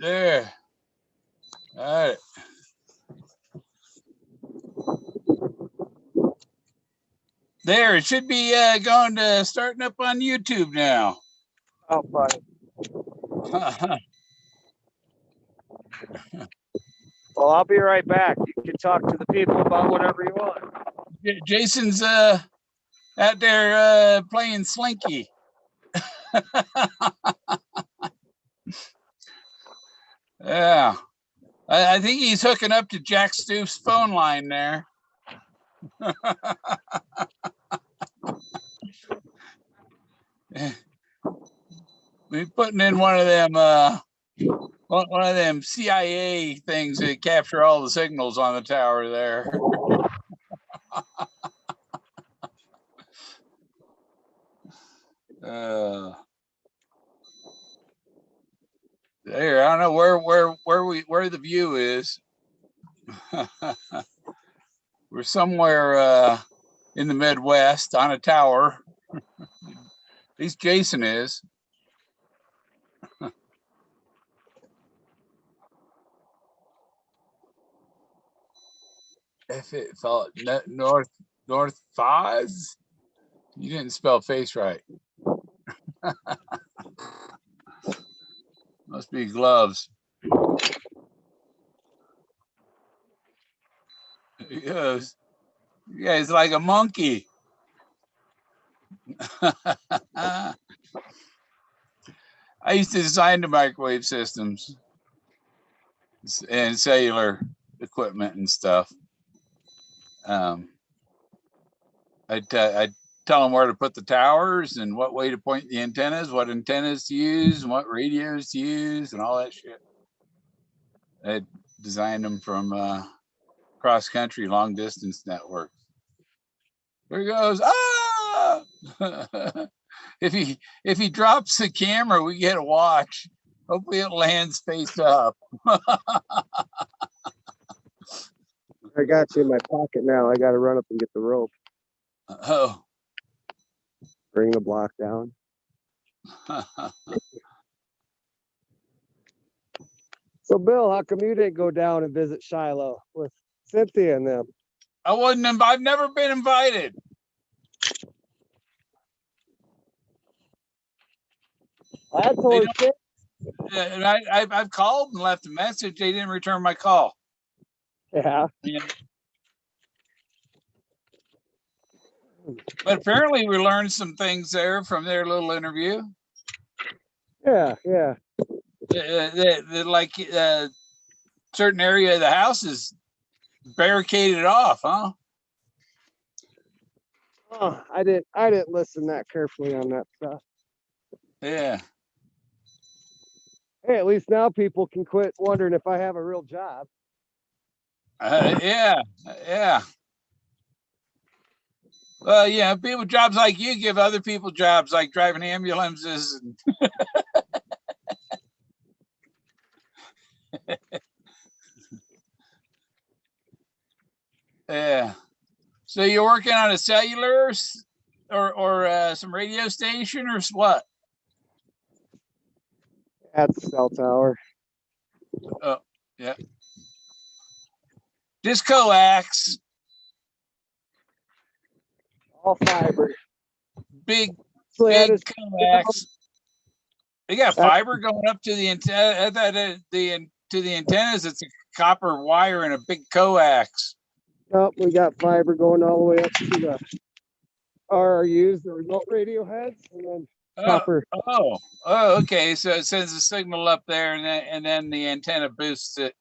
There. All right. There, it should be going to starting up on YouTube now. Oh, funny. Well, I'll be right back. You can talk to the people about whatever you want. Jason's out there playing Slinky. Yeah. I think he's hooking up to Jack Stoof's phone line there. We're putting in one of them CIA things that capture all the signals on the tower there. There, I don't know where the view is. We're somewhere in the Midwest on a tower. At least Jason is. If it felt north 5, you didn't spell face right. Must be gloves. He goes, yeah, he's like a monkey. I used to design the microwave systems and cellular equipment and stuff. I'd tell them where to put the towers and what way to point the antennas, what antennas to use, and what radios to use, and all that shit. I designed them from cross country long distance networks. There he goes. Ah! If he drops the camera, we get a watch. Hopefully it lands face up. I got you in my pocket now. I got to run up and get the rope. Oh. Bring the block down. So, Bill, how come you didn't go down and visit Shiloh with Cynthia and them? I've never been invited. That's holy shit. And I've called and left a message. They didn't return my call. Yeah. But apparently we learned some things there from their little interview. Yeah. Like certain area of the house is barricaded off, huh? Oh, I didn't listen that carefully on that stuff. Yeah. Hey, at least now people can quit wondering if I have a real job. Yeah. Well, yeah, people with jobs like you give other people jobs like driving ambulances. Yeah. So you're working on a cellular or some radio station or what? At the cell tower. Oh, yeah. This coax. All fiber. Big coax. They got fiber going up to the antenna. To the antennas, it's a copper wire and a big coax. Nope, we got fiber going all the way up to the RRUs, the remote radio heads, and then copper. Oh, okay. So it sends a signal up there, and then the antenna boosts it.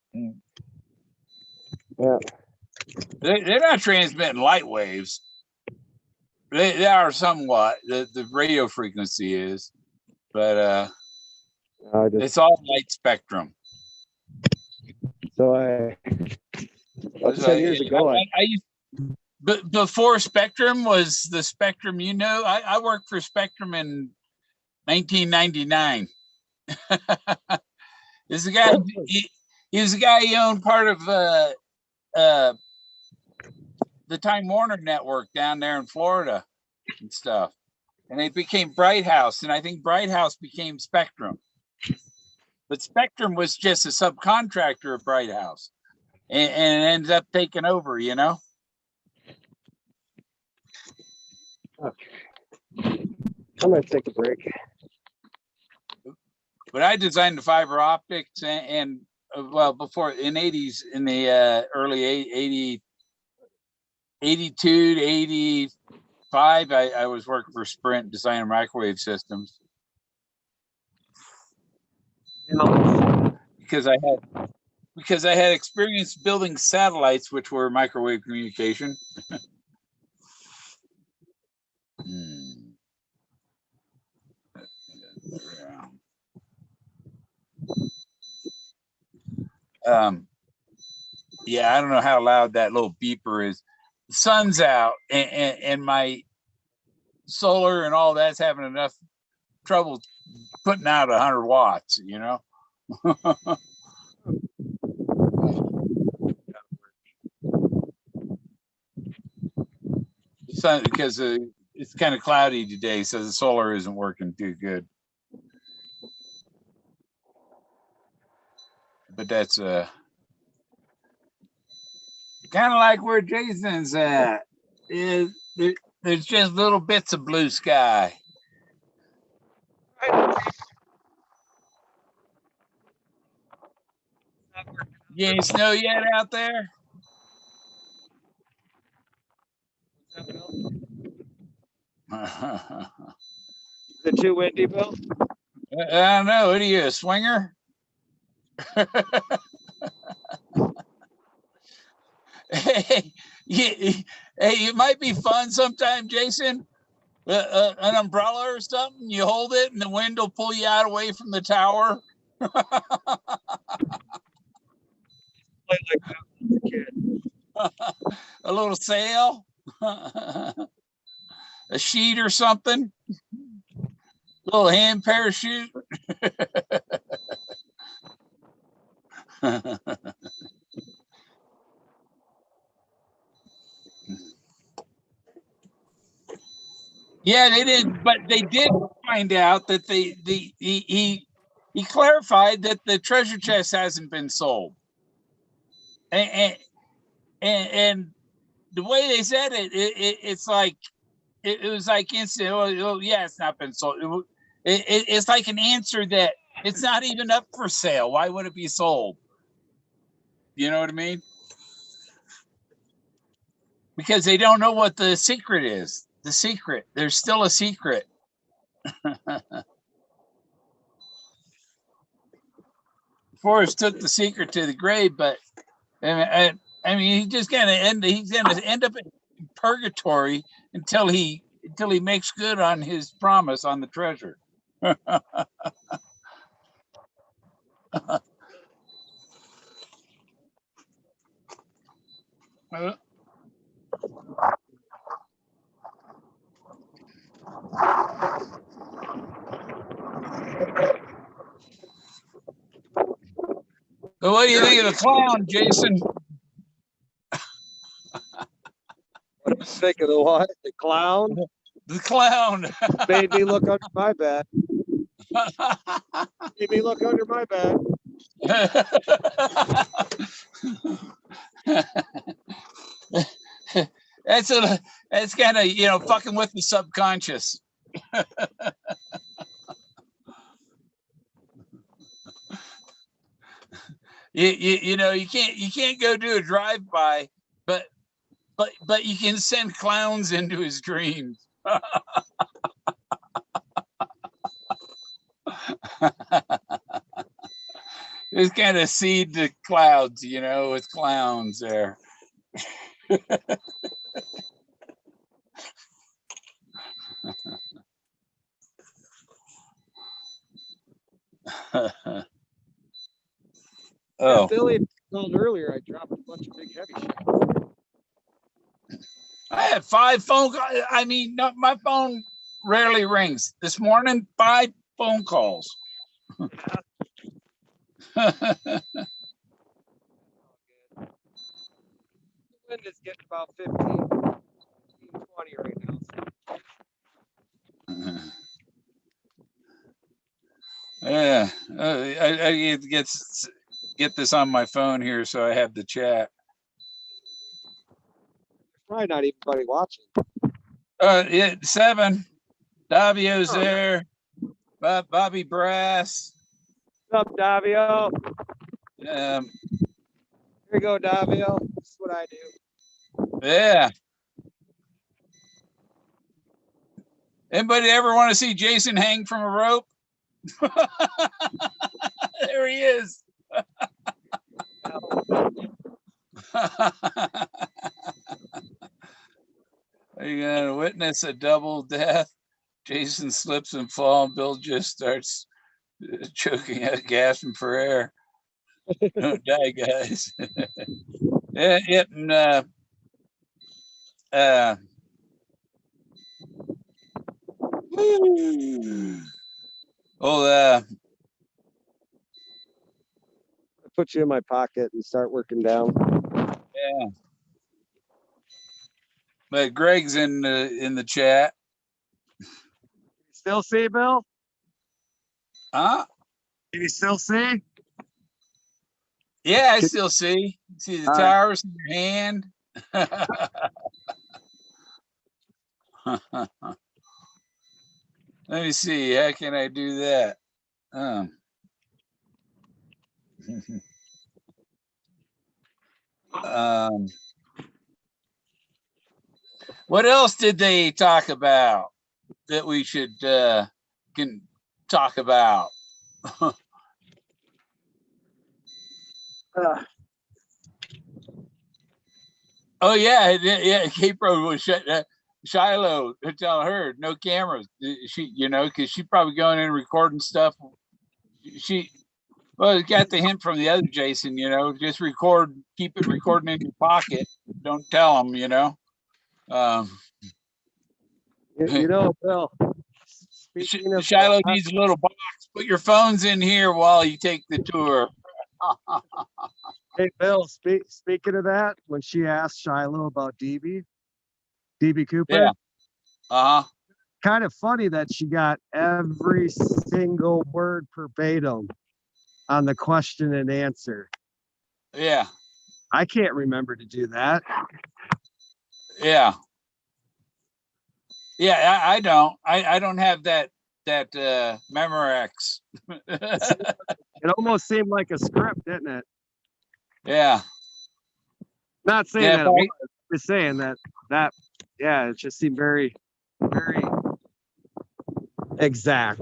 Yeah. They're not transmitting light waves. They are somewhat. The radio frequency is, but it's all light spectrum. So 10 years ago, before Spectrum was the Spectrum, I worked for Spectrum in 1999. There's a guy. He was a guy who owned part of the Time Warner network down there in Florida. and stuff. And it became Bright House, and I think Bright House became Spectrum. But Spectrum was just a subcontractor of Bright House, and it ends up taking over, you know? Okay. I'm going to take a break. But I designed the fiber optics and well, before in the early 82 to 85, I was working for Sprint designing microwave systems. Because I had experience building satellites, which were microwave communication. Yeah, I don't know how loud that little beeper is. The sun's out, and my solar and all that's having enough trouble putting out 100 watts, you know? Sun, because it's kind of cloudy today, so the solar isn't working too good. But that's kind of like where Jason's at. There's just little bits of blue sky. You ain't snow yet out there? Is it too windy, Bill? I don't know. What are you, a swinger? Hey, it might be fun sometime, Jason. An umbrella or something. You hold it, and the wind will pull you out away from the tower. A little sail, a sheet or something, a little hand parachute. Yeah, they did, but they did find out that he clarified that the treasure chest hasn't been sold, and the way they said it's like it was like instant. Oh, yeah, it's not been sold. It's like an answer that it's not even up for sale. Why would it be sold? You know what I mean? Because they don't know what the secret is. The secret. There's still a secret. Forrest took the secret to the grave, but I mean, he's just gonna end up in purgatory until he makes good on his promise on the treasure. So what do you think of the clown, Jason? What do you think of the what? The clown? The clown. Made me look under my bed. Made me look under my bed. That's kind of, you know, fucking with the subconscious. You know, you can't go do a drive-by, but you can send clowns into his dreams. Just kind of seed the clouds, you know, with clowns there. Yeah, Oh, Billy called earlier. I dropped a bunch of big heavy shit. I had 5 phone calls. I mean, no, my phone rarely rings. This morning, 5 phone calls. The wind is getting about 15, 20 right now. So Yeah, I get this on my phone here, so I have the chat. Probably not anybody watching. Yeah, 7. Davio's there. Bobby Brass. What's up, Davio? Here Um, you go, Davio. That's what I do. yeah. Anybody ever want to see Jason hang from a rope? There he is. Are you gonna witness a double death? Jason slips and falls. Bill just starts choking out, gasping for air. Don't die, guys. Yeah, and oh, Put you in my pocket and start working down. yeah. But Greg's in the chat. Still see, Bill? Huh? Can you still see? Yeah, I still see. See the towers in your hand. Let me see. How can I do that? What else did they talk about that we should can talk about? Oh yeah. Cape Road was Shiloh tell her no cameras. She, because she's probably going in and recording stuff. She got the hint from the other Jason. Just keep it recording in your pocket. Don't tell them. Bill. Speaking of Shiloh needs a little box. Put your phones in here while you take the tour. Hey, Bill, speaking of that, when she asked Shiloh about DB Cooper, yeah, kind of funny that she got every single word verbatim on the question and answer. Yeah. I can't remember to do that. Yeah. Yeah, I don't. I don't have that Memorex. It almost seemed like a script, didn't it? Yeah. Not saying that it was, just saying that yeah, it just seemed very, very exact.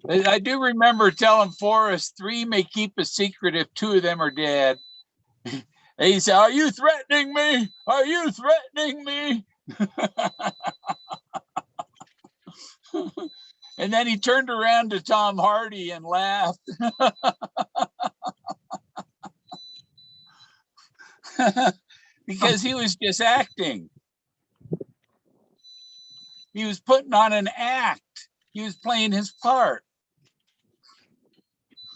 I do remember telling Forrest 3 may keep a secret if 2 of them are dead. And he said, "Are you threatening me? Are you threatening me?" And then he turned around to Tom Hardy and laughed. Because he was just acting. He was putting on an act. He was playing his part.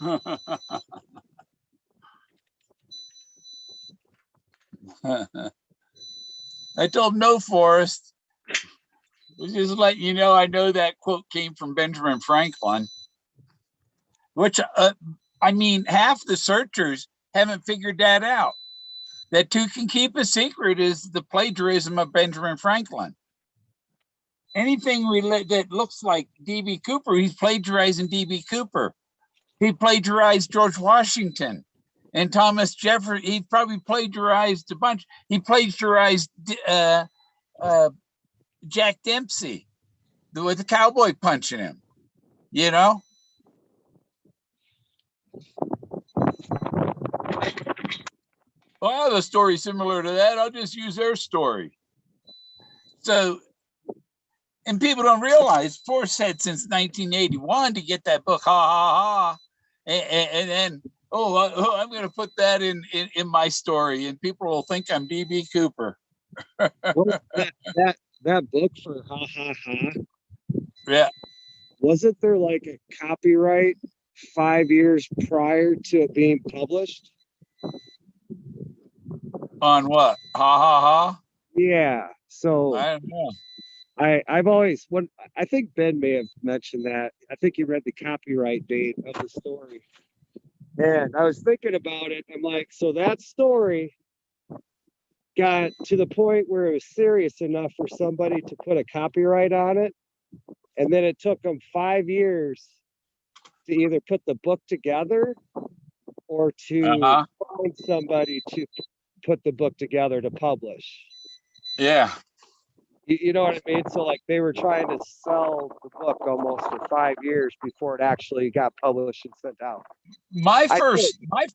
I told him, "No, Forrest. Just letting you know, I know that quote came from Benjamin Franklin." Which, half the searchers haven't figured that out. That 2 can keep a secret is the plagiarism of Benjamin Franklin. Anything that looks like D.B. Cooper, he's plagiarizing D.B. Cooper. He plagiarized George Washington and Thomas Jefferson. He probably plagiarized a bunch. He plagiarized Jack Dempsey with the cowboy punching him. Well, I have a story similar to that. I'll just use their story. So, and people don't realize Forrest said since 1981 to get that book, ha ha ha, and then I'm going to put that in my story, and people will think I'm D.B. Cooper. Well, that book for ha ha ha. Yeah. Wasn't there like a copyright 5 years prior to it being published? On what? Ha ha ha? Yeah. So I don't know. I've always when I think Ben may have mentioned that. I think he read the copyright date of the story. And I was thinking about it. I'm like, so that story got to the point where it was serious enough for somebody to put a copyright on it. And then it took them 5 years to either put the book together or to Uh-huh. find somebody to put the book together to publish. Yeah. You know what I mean? So like they were trying to sell the book almost for 5 years before it actually got published and sent out. My I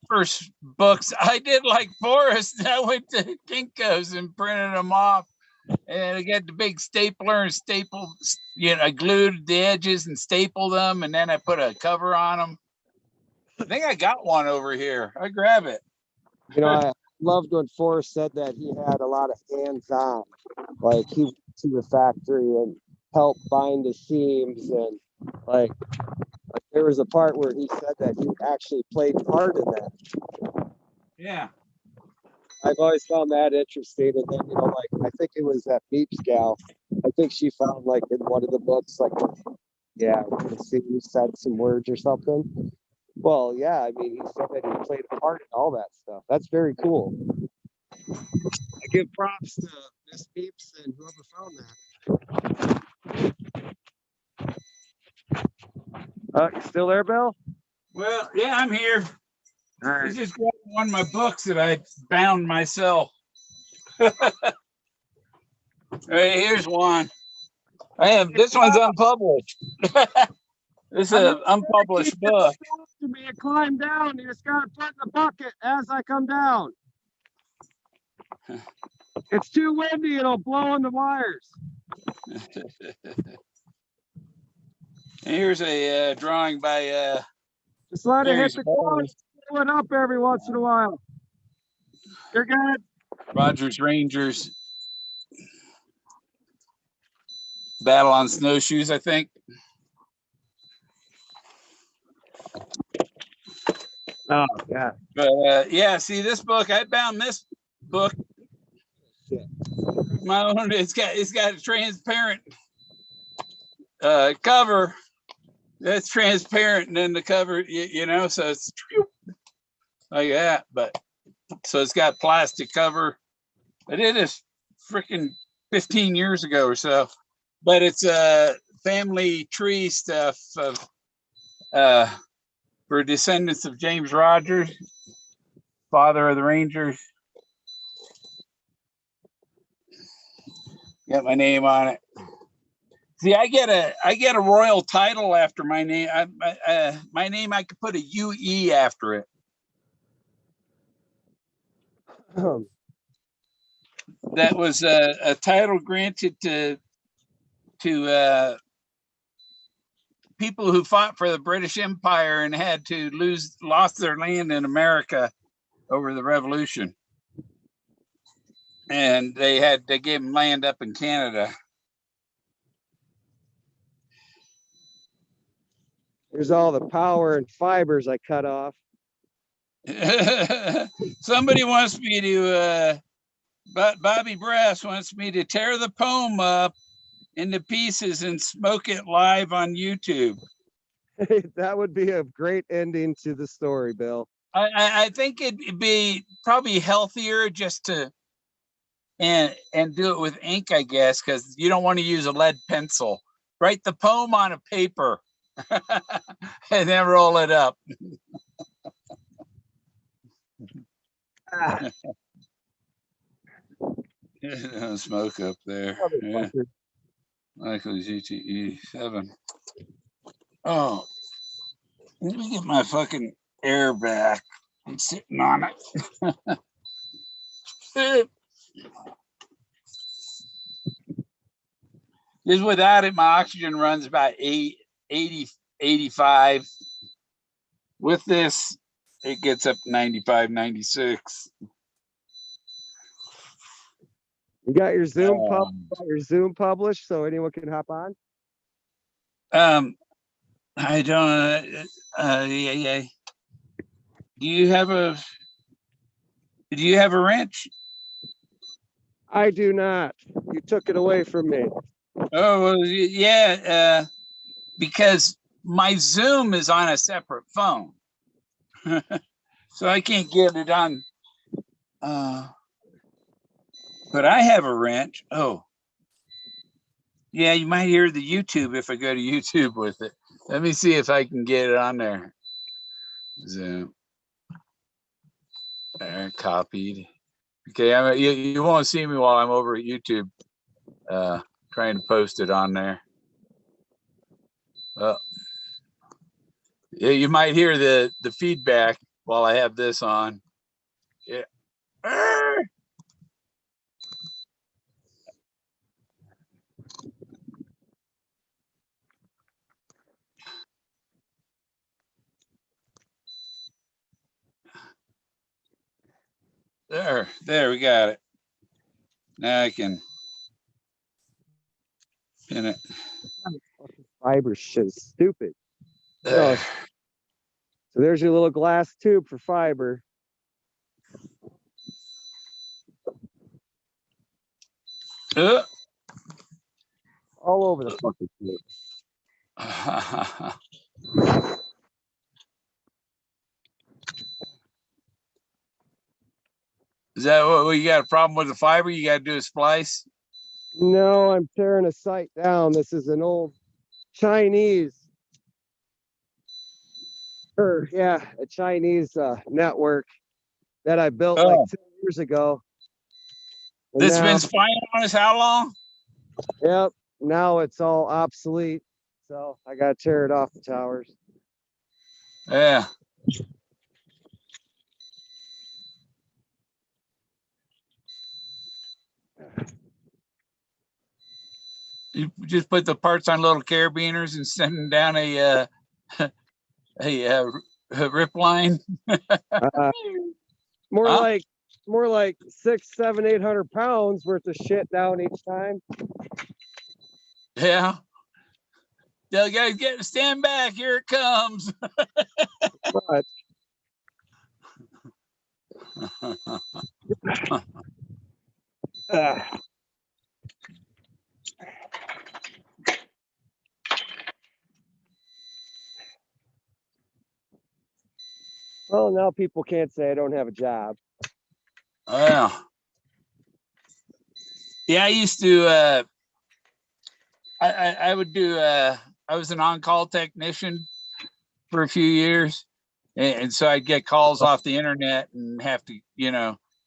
first books, I did like Forrest. I went to Kinko's and printed them off. And I got the big stapler and I glued the edges and stapled them, and then I put a cover on them. I think I got one over here. I grab it. I loved when Forrest said that he had a lot of hands-on. Like he went to the factory and helped bind the seams, and like there was a part where he said that he actually played part in that. Yeah. I've always found that interesting. And then, like I think it was that Beeps gal. I think she found like in one of the books, like the seams said some words or something. Well, yeah, I mean, he said that he played a part in all that stuff. That's very cool. I give props to Miss Beeps and whoever found that. You still there, Bill? Well, yeah, I'm here. All I right. just grabbed one of my books that I bound myself. Right, here's one. This one's unpublished. This is an unpublished book. To me, it climbed down. You just gotta put in the bucket as I come down. It's too windy, it'll blow in the wires. Here's a drawing by just let it hit the ground, pull it up every once in a while. You're good. Rogers Rangers. Battle on Snowshoes, I think. Oh, yeah. But yeah, see this book, I bound this book. My own, it's got a transparent cover that's transparent, and then the cover, so it's like that. But so it's got plastic cover. I did this freaking 15 years ago or so, but it's a family tree stuff of for descendants of James Rogers, father of the Rangers. Got my name on it. See, I get a royal title after my name. My name, I could put a UE after it. That was a title granted to people who fought for the British Empire and had to lost their land in America over the Revolution, and they gave them land up in Canada. Here's all the power and fibers I cut off. Somebody wants me to, Bobby Brass wants me to tear the poem up into pieces and smoke it live on YouTube. That would be a great ending to the story, Bill. I think it'd be probably healthier just to and do it with ink, I guess, because you don't want to use a lead pencil. Write the poem on a paper and then roll it up. Smoke up there. Yeah. Michael GTE 7. Oh, let me get my fucking air back. I'm sitting on it. Just without it, my oxygen runs about 80, 85. With this, it gets up 95, 96. You got your Zoom published so anyone can hop on? I don't. Yeah. Do you have a wrench? I do not. You took it away from me. Oh, well, yeah, because my Zoom is on a separate phone. So I can't get it on. But I have a wrench. Oh, yeah, you might hear the YouTube if I go to YouTube with it. Let me see if I can get it on there. Zoom. There, copied. Okay, you won't see me while I'm over at YouTube trying to post it on there. Yeah, you might hear the feedback while I have this on. Yeah. There, we got it. Now I can pin it. Fiber shit is stupid. So there's your little glass tube for fiber. All over the fucking shit. Is that what you got a problem with the fiber? You got to do a splice? No, I'm tearing a site down. This is an old Chinese, a Chinese network that I built like 2 years ago. And That's been spying on us how long? Yep. Now it's all obsolete. So I got to tear it off the towers. Yeah. You just put the parts on little carabiners and send them down a rip line. More like 600, 700, 800 pounds worth of shit down each time. Yeah. The guys stand back. Here it comes. But well, now people can't say I don't have a job. Yeah. Yeah, I used to. I would do. I was an on-call technician for a few years, and so I'd get calls off the internet and have to,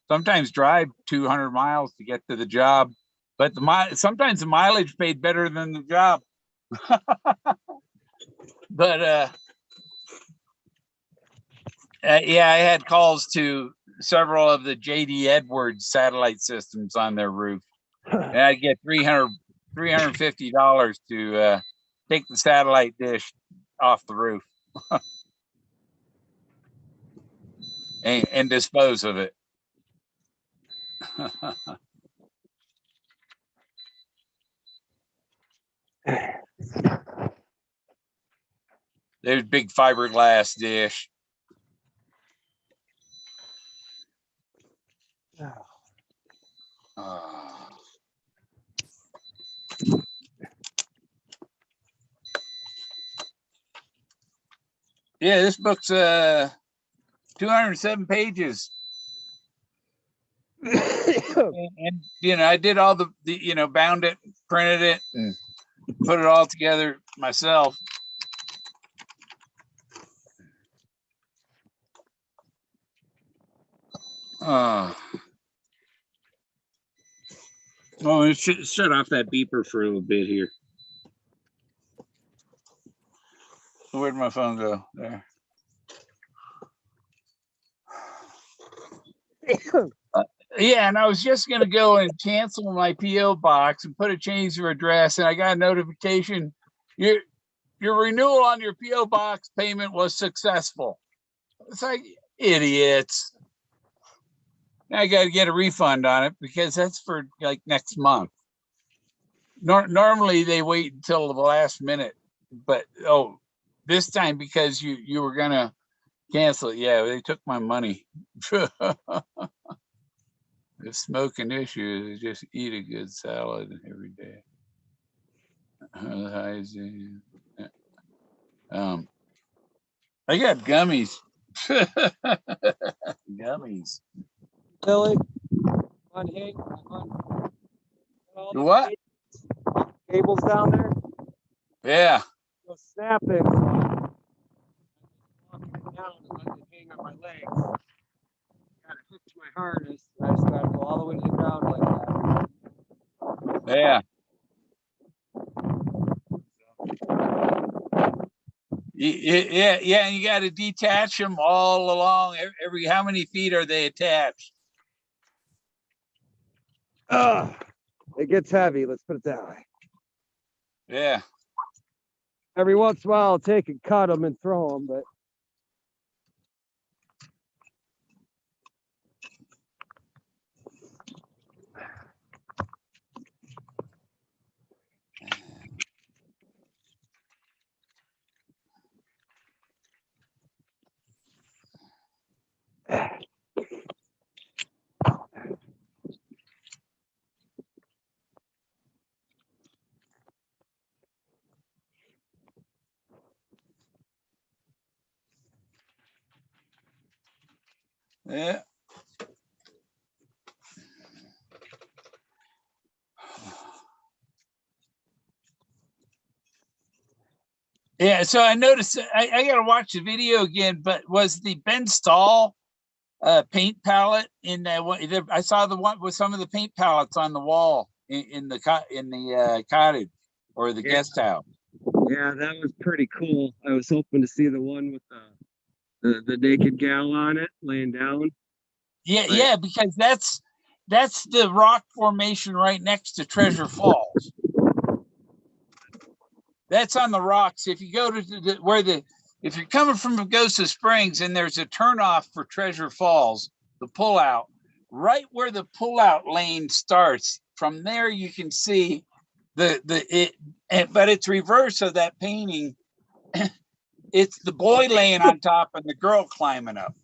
sometimes drive 200 miles to get to the job. But sometimes the mileage paid better than the job. But yeah, I had calls to several of the JD Edwards satellite systems on their roof, and I'd get $350 to take the satellite dish off the roof and dispose of it. There's big fiberglass dish. Yeah, this book's 207 pages. And I did all the bound it, printed it, and put it all together myself. Let's shut off that beeper for a little bit here. Where'd my phone go? There. Yeah, and I was just going to go and cancel my P.O. box and put a change of address, and I got a notification. Your renewal on your P.O. box payment was successful. It's like, idiots. Now I got to get a refund on it because that's for like next month. Normally they wait until the last minute, but this time because you were going to cancel it. Yeah, they took my money. The smoking issue is just eat a good salad every day. I got gummies. Gummies. Billy, on hang on all You the what? cables down there. Yeah. Those snapping. Walking it down and letting it hang on my legs. Got it hooked to my harness. And I just got to go all the way to the ground like that. Yeah. Yeah, and you got to detach them all along. Every how many feet are they attached? It gets heavy. Let's put it that way. Yeah. Every once in a while, I'll take and cut them and throw them, but. Yeah. Yeah, so I noticed I got to watch the video again, but was the Ben Stahl paint palette in that? I saw the one with some of the paint palettes on the wall in the cottage or the guest house. Yeah, that was pretty cool. I was hoping to see the one with the naked gal on it laying down. Yeah, because that's the rock formation right next to Treasure Falls. That's on the rocks. If you go to if you're coming from Pagosa Springs and there's a turnoff for Treasure Falls, the pullout, right where the pullout lane starts, from there you can see but it's reverse of that painting. It's the boy laying on top and the girl climbing up.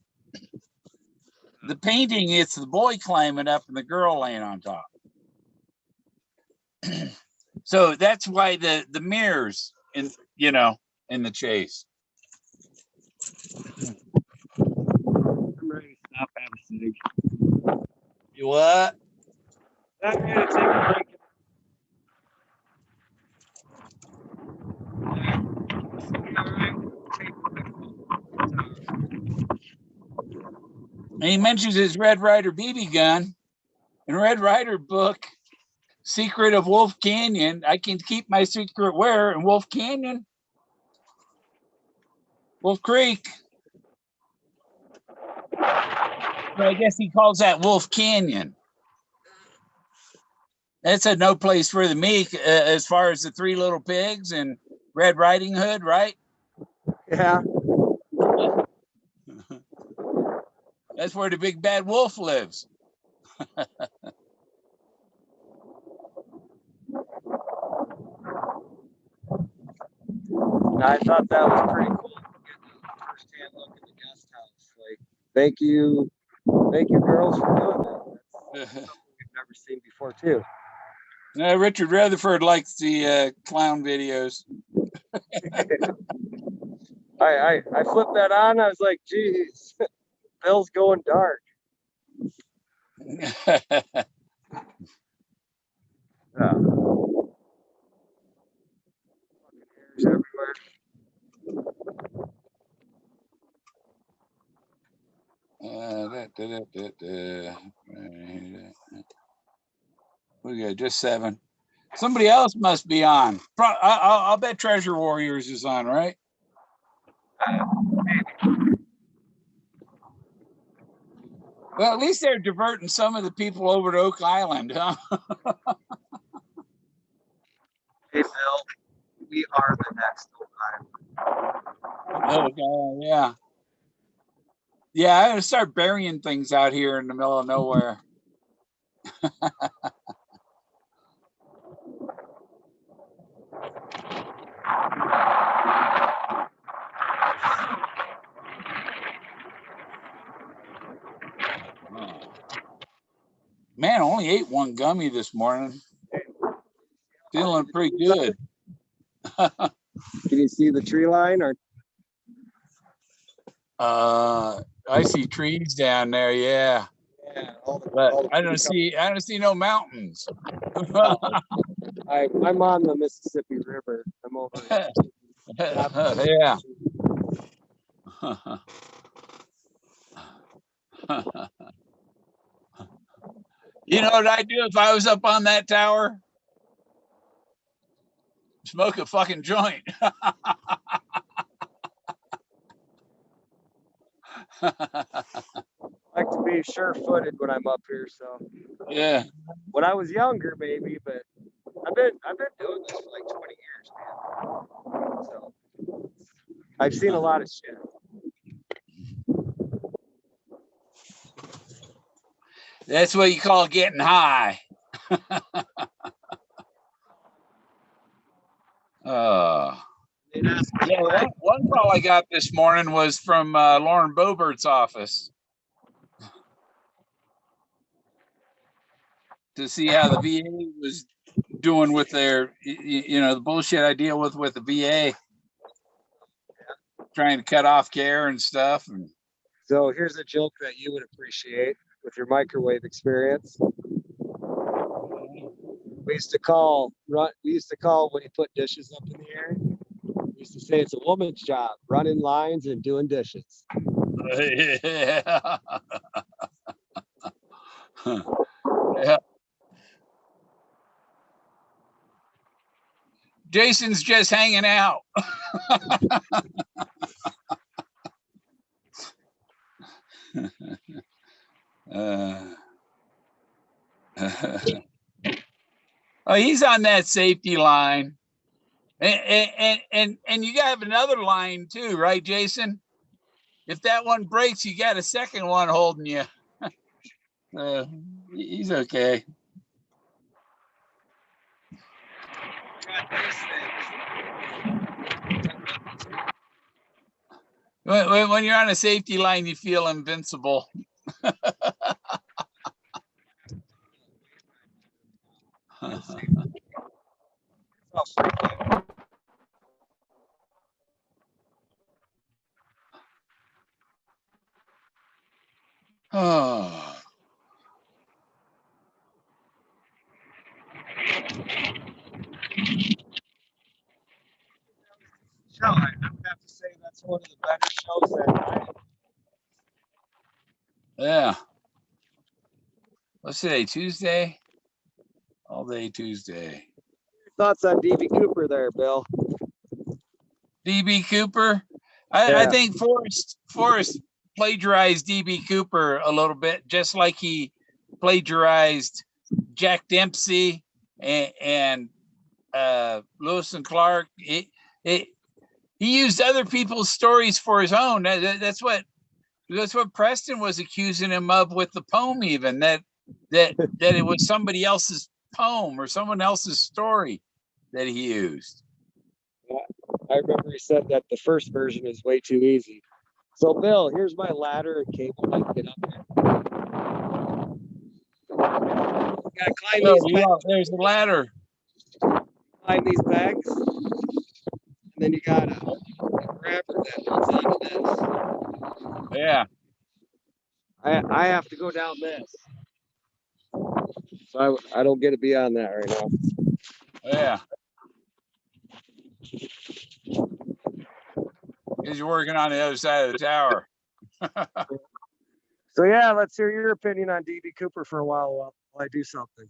The painting, it's the boy climbing up and the girl laying on top. So that's why the mirrors in the chase. I'm ready to stop having a cig. You what? I'm gonna take a break. And he mentions his Red Ryder BB gun. In Red Ryder book, Secret of Wolf Canyon, I can keep my secret where? In Wolf Canyon? Wolf Creek. But I guess he calls that Wolf Canyon. That's a no place for the meek as far as the Three Little Pigs and Red Riding Hood, right? Yeah. That's where the big bad wolf lives. I thought that was pretty cool. Getting a first-hand look at the guest house. Like, thank you girls for doing that. That's something we've never seen before too. Richard Rutherford likes the clown videos. I flipped that on. I was like, geez, Bill's going dark. Hairs everywhere. We got just 7. Somebody else must be on. I'll bet Treasure Warriors is on, right? Well, at least they're diverting some of the people over to Oak Island, huh? Hey, Bill, we are the next Oak Island. Okay, yeah. Yeah, I'm gonna start burying things out here in the middle of nowhere. Man, I only ate one gummy this morning. Feeling pretty good. Can you see the tree line? Or I see trees down there, yeah. yeah, But I don't see no mountains. I'm on the Mississippi River. I'm over it. Yeah. You know what I'd do if I was up on that tower? Smoke a fucking joint. I like to be sure-footed when I'm up here. So Yeah. when I was younger, maybe, but I've been doing this for like 20 years, man. So I've seen a lot of shit. That's what you call getting high. Yeah, one call I got this morning was from Lauren Boebert's office to see how the VA was doing with their, the bullshit I deal with the VA, trying to cut off care and stuff. And so here's a joke that you would appreciate with your microwave experience. We used to call when you put dishes up in the air. We used to say it's a woman's job, running lines and doing dishes. Yeah. Yeah. Jason's just hanging out. Oh, he's on that safety line, and you have another line too, right, Jason? If that one breaks, you got a second one holding you. He's okay. When you're on a safety line, you feel invincible. Oh. Show, I have to say that's one of the better shows that night. Yeah. What's today? Tuesday? All day Tuesday. Thoughts on DB Cooper there, Bill? DB Cooper? I think Forrest plagiarized DB Cooper a little bit, just like he plagiarized Jack Dempsey and Lewis and Clark. He used other people's stories for his own. That's what Preston was accusing him of with the poem, even that it was somebody else's poem or someone else's story that he used. I remember he said that the first version is way too easy. So, Bill, here's my ladder and cable. I can get up there. Gotta climb these bags. There's the ladder. Climb these bags, and then you got a grabber that holds onto this. Yeah. I have to go down this, so I don't get to be on that right now. Yeah. Because you're working on the other side of the tower. So yeah, let's hear your opinion on DB Cooper for a while I do something.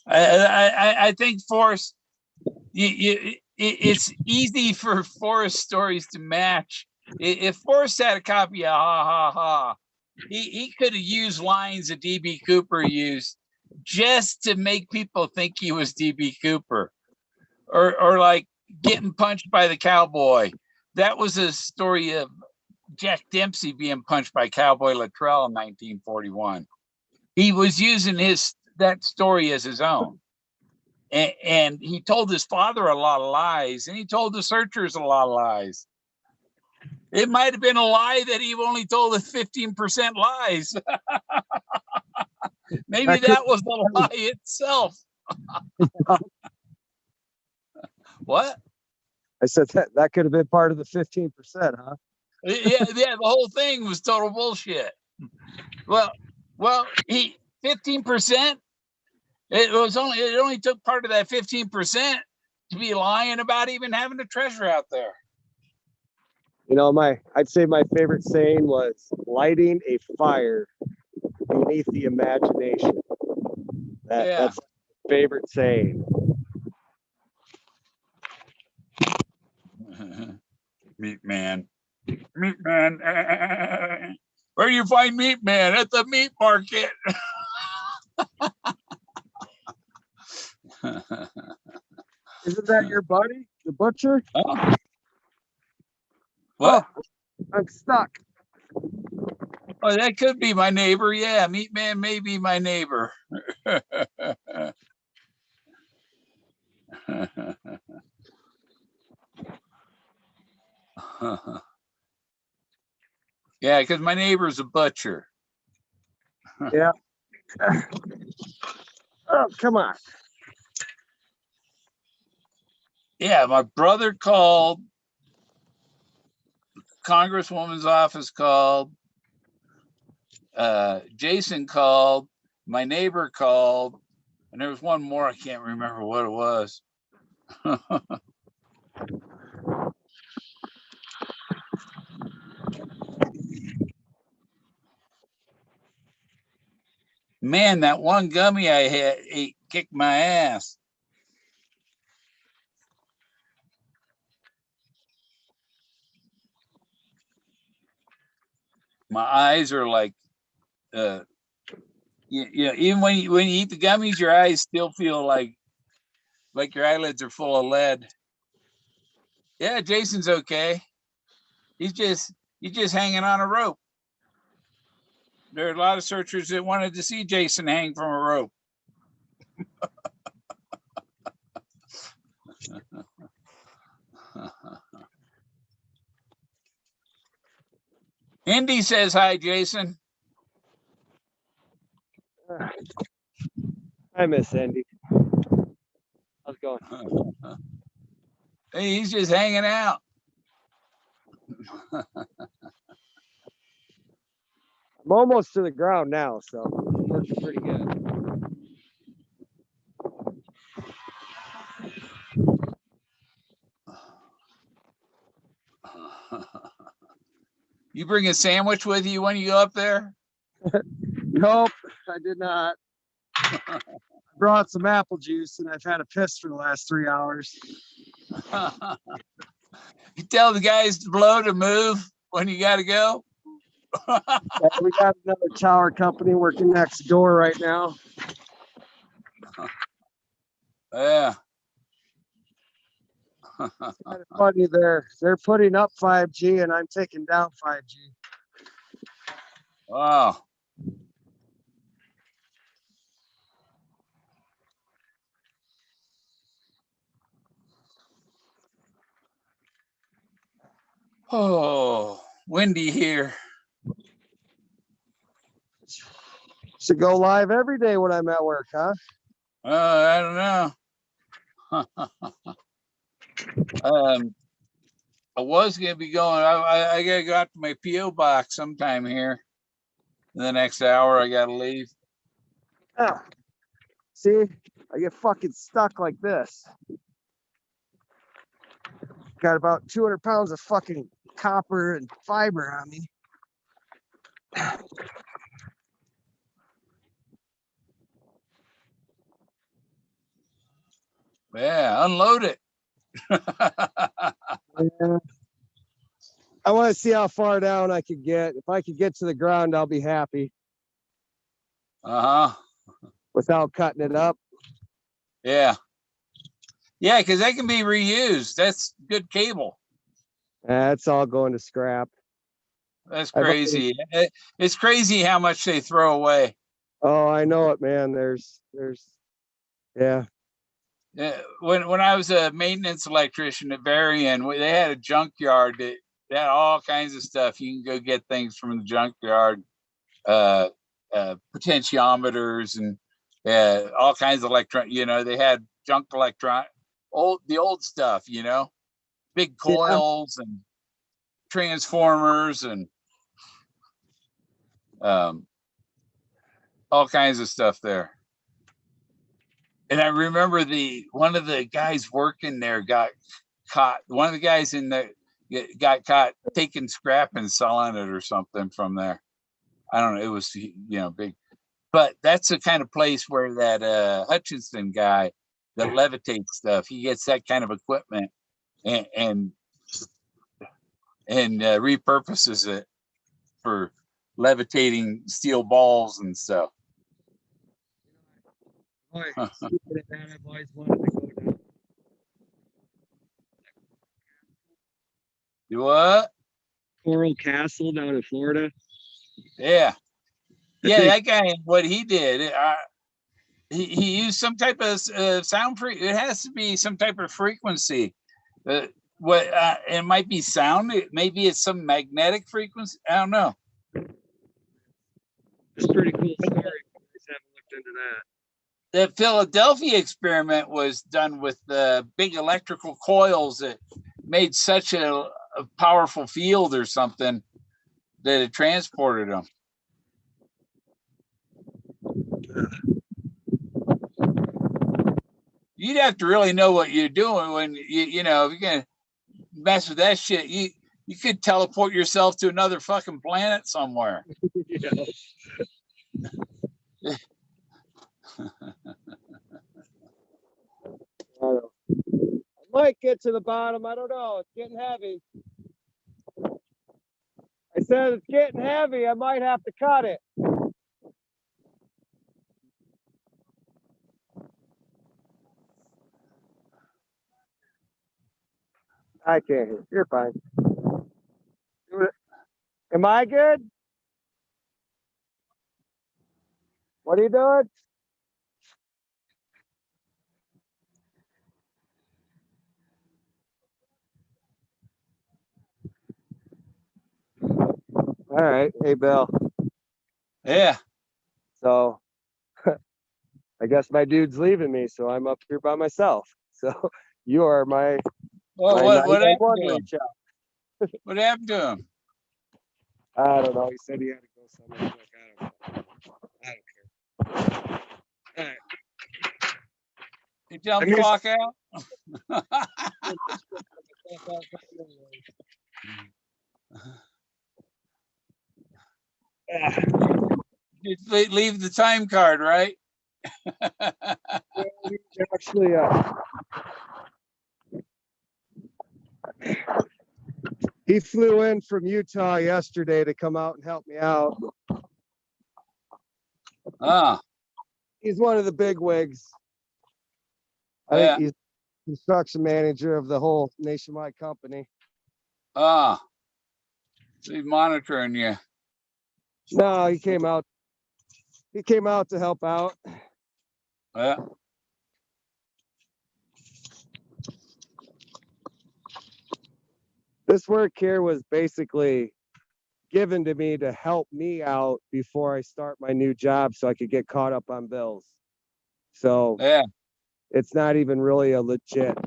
I think Forrest, it's easy for Forrest stories to match. If Forrest had a copy of Ha Ha Ha, he could have used lines that DB Cooper used just to make people think he was DB Cooper, or like getting punched by the cowboy. That was a story of Jack Dempsey being punched by Cowboy Luttrell in 1941. He was using that story as his own. And he told his father a lot of lies, and he told the searchers a lot of lies. It might have been a lie that he only told us 15% lies. Maybe that was the lie itself. What? I said that could have been part of the 15%, huh? Yeah, the whole thing was total bullshit. Well, 15%. It only took part of that 15% to be lying about even having a treasure out there. You know, I'd say my favorite saying was lighting a fire beneath the imagination. That's my favorite saying. Meat man. Where do you find meat man? At the meat market. Isn't that your buddy, the butcher? Oh. What? Oh, I'm stuck. Oh, that could be my neighbor. Yeah, meat man may be my neighbor. Yeah, because my neighbor's a butcher. Yeah. Oh, come on. Yeah, my brother called. Congresswoman's office called. Jason called. My neighbor called. And there was one more. I can't remember what it was. Man, that one gummy I had ate kicked my ass. My eyes are like, even when you eat the gummies, your eyes still feel like your eyelids are full of lead. Yeah, Jason's okay. He's just hanging on a rope. There are a lot of searchers that wanted to see Jason hang from a rope. Indy says hi, Jason. I miss Andy. How's it going? Hey, he's just hanging out. I'm almost to the ground now, so it's working pretty good. You bring a sandwich with you when you go up there? Nope, I did not. Brought some apple juice and I've had a piss for the last 3 hours. You tell the guys below to move when you got to go? We got another tower company working next door right now. Yeah. It's kind of funny, they're putting up 5G and I'm taking down 5G. Wow. Oh, windy here. Should go live every day when I'm at work, huh? I don't know. I was gonna be going. I gotta go out to my PO box sometime here. In the next hour, I gotta leave. Oh, see, I get fucking stuck like this. Got about 200 pounds of fucking copper and fiber on me. Yeah, unload it. Yeah. I want to see how far down I could get. If I could get to the ground, I'll be happy. Uh-huh. Without cutting it up. Yeah. Yeah, because that can be reused. That's good cable. It's all going to scrap. That's crazy. It's crazy how much they throw away. Oh, I know it, man. Yeah. When I was a maintenance electrician at Varian, they had a junkyard that had all kinds of stuff. You can go get things from the junkyard, potentiometers and all kinds of electron. They had junk the old stuff, you know, big Yeah. coils and transformers and all kinds of stuff there. And I remember one of the guys working there got caught. One of the guys in there got caught taking scrap and selling it or something from there. I don't know. It was, you know, big, but that's the kind of place where that Hutchinson guy that levitates stuff, he gets that kind of equipment and repurposes it for levitating steel balls and stuff. I've always wanted to go down. You what? Coral Castle down in Florida. Yeah. Yeah, that guy, what he did, he used some type of sound it has to be some type of frequency. It might be sound, maybe it's some magnetic frequency. I don't know. It's a pretty cool story. I just haven't looked into that. The Philadelphia experiment was done with the big electrical coils that made such a powerful field or something that it transported them. You'd have to really know what you're doing when you know, if you're gonna mess with that shit, you could teleport yourself to another fucking planet somewhere. I might get to the bottom. I don't know. It's getting heavy. I said it's getting heavy. I might have to cut it. I can't hear. You're fine. Am I good? What are you doing? All right. Hey, Bill. Yeah. So I guess my dude's leaving me, so I'm up here by myself. So you are my, Well, my what happened 911 to him? reach out. What happened to him? I don't know. He said he had to go somewhere quick. I don't care. All right. You tell him to clock out? Just leave the time card, right? Actually, he flew in from Utah yesterday to come out and help me out. He's one of the big wigs. I think he's construction manager of the whole nationwide company. He's monitoring you. No, he came out. He came out to help out. Yeah. This work here was basically given to me to help me out before I start my new job so I could get caught up on bills. So yeah, it's not even really a legit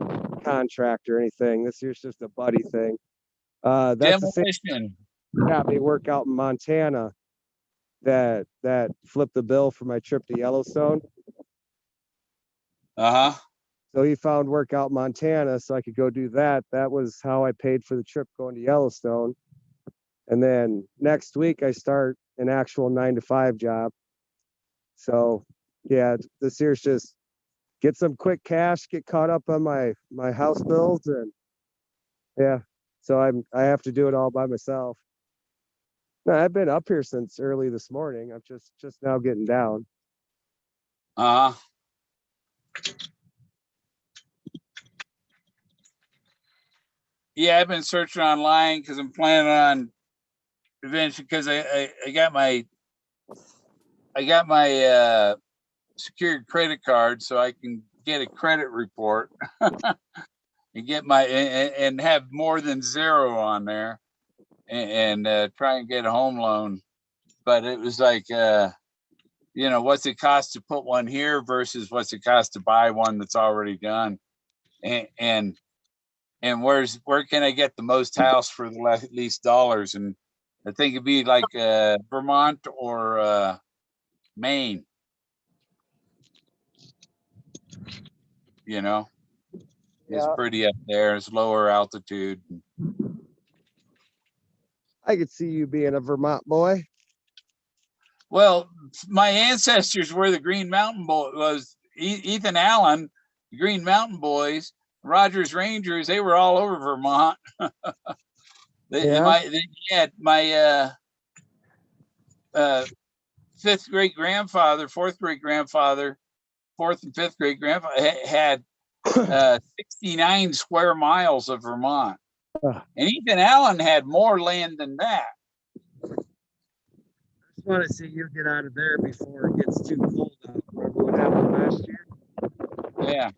contract or anything. This here's just a buddy thing. That's demolition. the same got me work out in Montana that flipped the bill for my trip to Yellowstone. So he found work out in Montana so I could go do that. That was how I paid for the trip going to Yellowstone. And then next week I start an actual 9-to-5 job. So yeah, this here's just get some quick cash, get caught up on my house bills, and yeah. So I have to do it all by myself. No, I've been up here since early this morning. I'm just now getting down. Yeah, I've been searching online because I'm planning on eventually, because I got my secured credit card, so I can get a credit report and get my and have more than 0 on there, and try and get a home loan. But it was like, what's it cost to put one here versus what's it cost to buy one that's already done? and where can I get the most house for the least dollars? And I think it'd be like Vermont or Maine. You know, it's pretty up there. It's lower altitude. I could see you being a Vermont boy. Well, my ancestors were the Green Mountain Boys. Was Ethan Allen, the Green Mountain Boys, Rogers Rangers. They were all over Vermont. My fifth great grandfather, fourth great grandfather, fourth and fifth great grandfather had 69 square miles of Vermont, and Ethan Allen had more land than that. I just want to see you get out of there before it gets too cold out. Remember what happened last year? Yeah.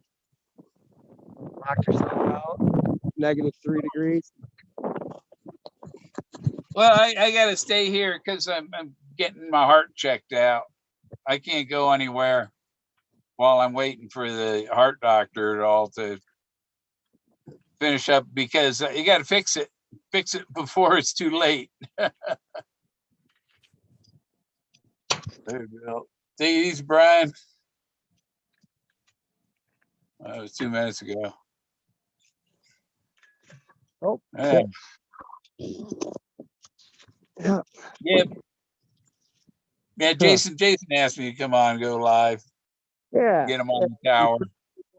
Locked yourself out. -3 degrees. Well, I got to stay here because I'm getting my heart checked out. I can't go anywhere while I'm waiting for the heart doctor at all to finish up, because you got to fix it before it's too late. There you go. Take it easy, Brian. That was 2 minutes ago. Oh, yeah. Yeah. Yeah, Jason asked me to come on and go live. Yeah. Get him on the tower.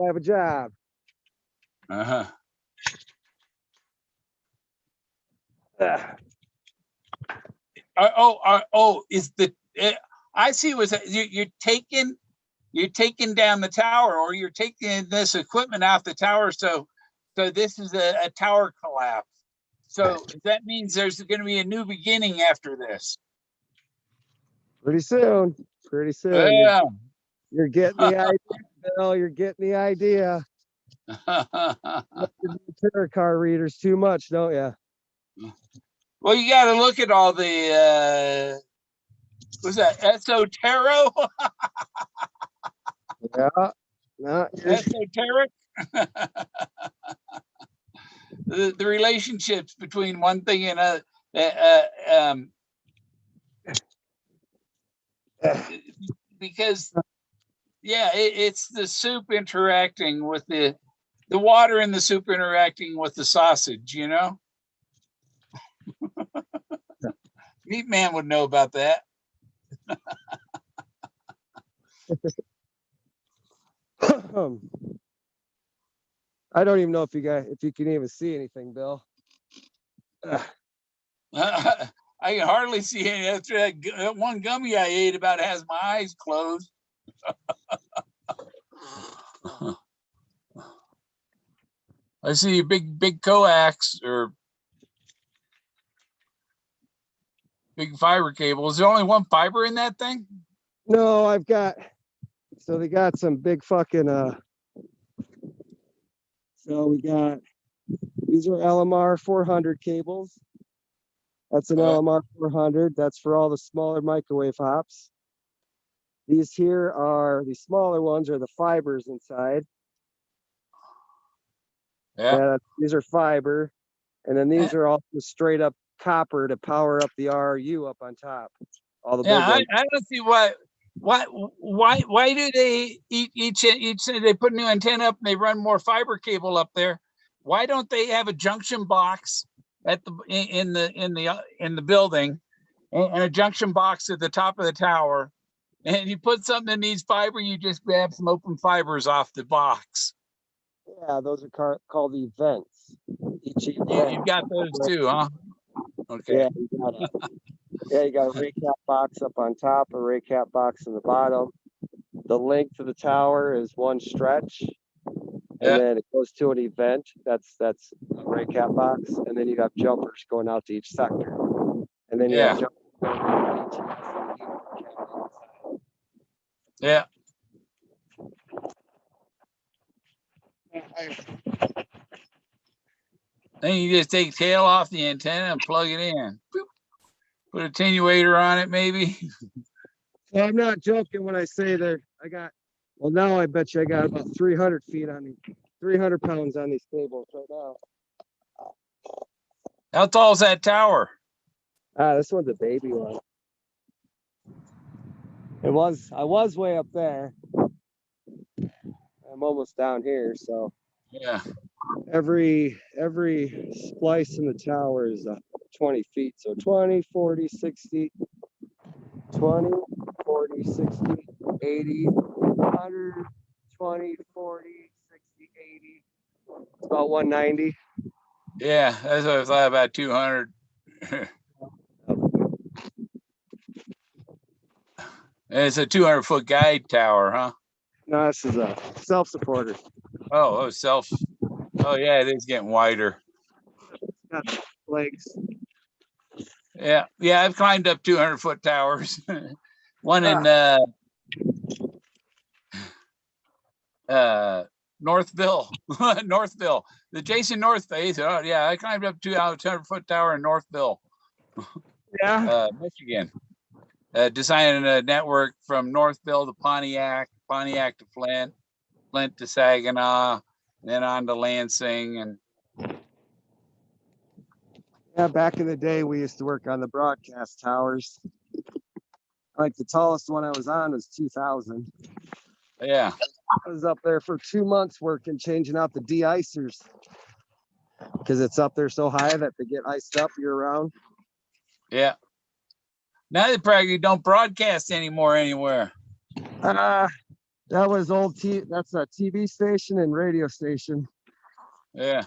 I have a job. Uh-huh. Is the I see was you're taking down the tower, or you're taking this equipment off the tower, so this is a tower collapse. So that means there's going to be a new beginning after this. Pretty soon. Yeah. You're getting the idea, Bill. You're getting the idea. Tarot card readers too much, don't you? Well, you got to look at all the was that esoteric? Yeah. Esoteric. the relationships between one thing and another. Because it's the soup interacting with the water in the soup interacting with the sausage, you know. Meat Man would know about that. I don't even know if you can even see anything, Bill. I can hardly see any. After that one gummy I ate about has my eyes closed. I see a big coax or big fiber cable. Is there only one fiber in that thing? No, so they got some big fucking so we got, these are LMR 400 cables. That's an LMR 400. That's for all the smaller microwave hops. These here are the smaller ones, are the fibers inside. Yeah, these are fiber. And then these are all straight up copper to power up the RU up on top. All the big ones. I don't see why do they each they put a new antenna up and they run more fiber cable up there? Why don't they have a junction box at in the building and a junction box at the top of the tower, and you put something that needs fiber, you just grab some open fibers off the box? Yeah, those are called events. Each event. You've got those too, huh? Okay. Yeah, you got a recap box up on top, a recap box in the bottom. The length of the tower is one stretch, and then it goes to an event. That's a recap box, and then you have jumpers going out to each sector, and then you have jumpers going out to each sector. Yeah. Then you just take tail off the antenna and plug it in. Boop. Put an attenuator on it, maybe. So I'm not joking when I say that I got, well, now I bet you I got about 300 feet on 300 pounds on these cables right now. How tall is that tower? This one's a baby one. I was way up there. I'm almost down here, so Yeah. every splice in the tower is 20 feet. So 20, 40, 60, 20, 40, 60, 80, 100, 20, 40, 60, 80. It's about 190. Yeah, that's what I thought, about 200. It's a 200-foot guide tower, huh? No, this is a self-supporter. Oh, self. Oh, yeah, it is getting wider. It's got legs. Yeah, I've climbed up 200-foot towers. One in Northville, Northville, the Jason North face. Oh, yeah, I climbed up 200-foot tower in Northville, Michigan. Designing a network from Northville to Pontiac, Pontiac to Flint, Flint to Saginaw, then on to Lansing. And yeah, back in the day, we used to work on the broadcast towers. Like the tallest one I was on was 2,000. yeah, I was up there for 2 months working, changing out the de-icers because it's up there so high that they get iced up year round. yeah. Now they practically don't broadcast anymore anywhere. That was old that's a TV station and radio station. Yeah.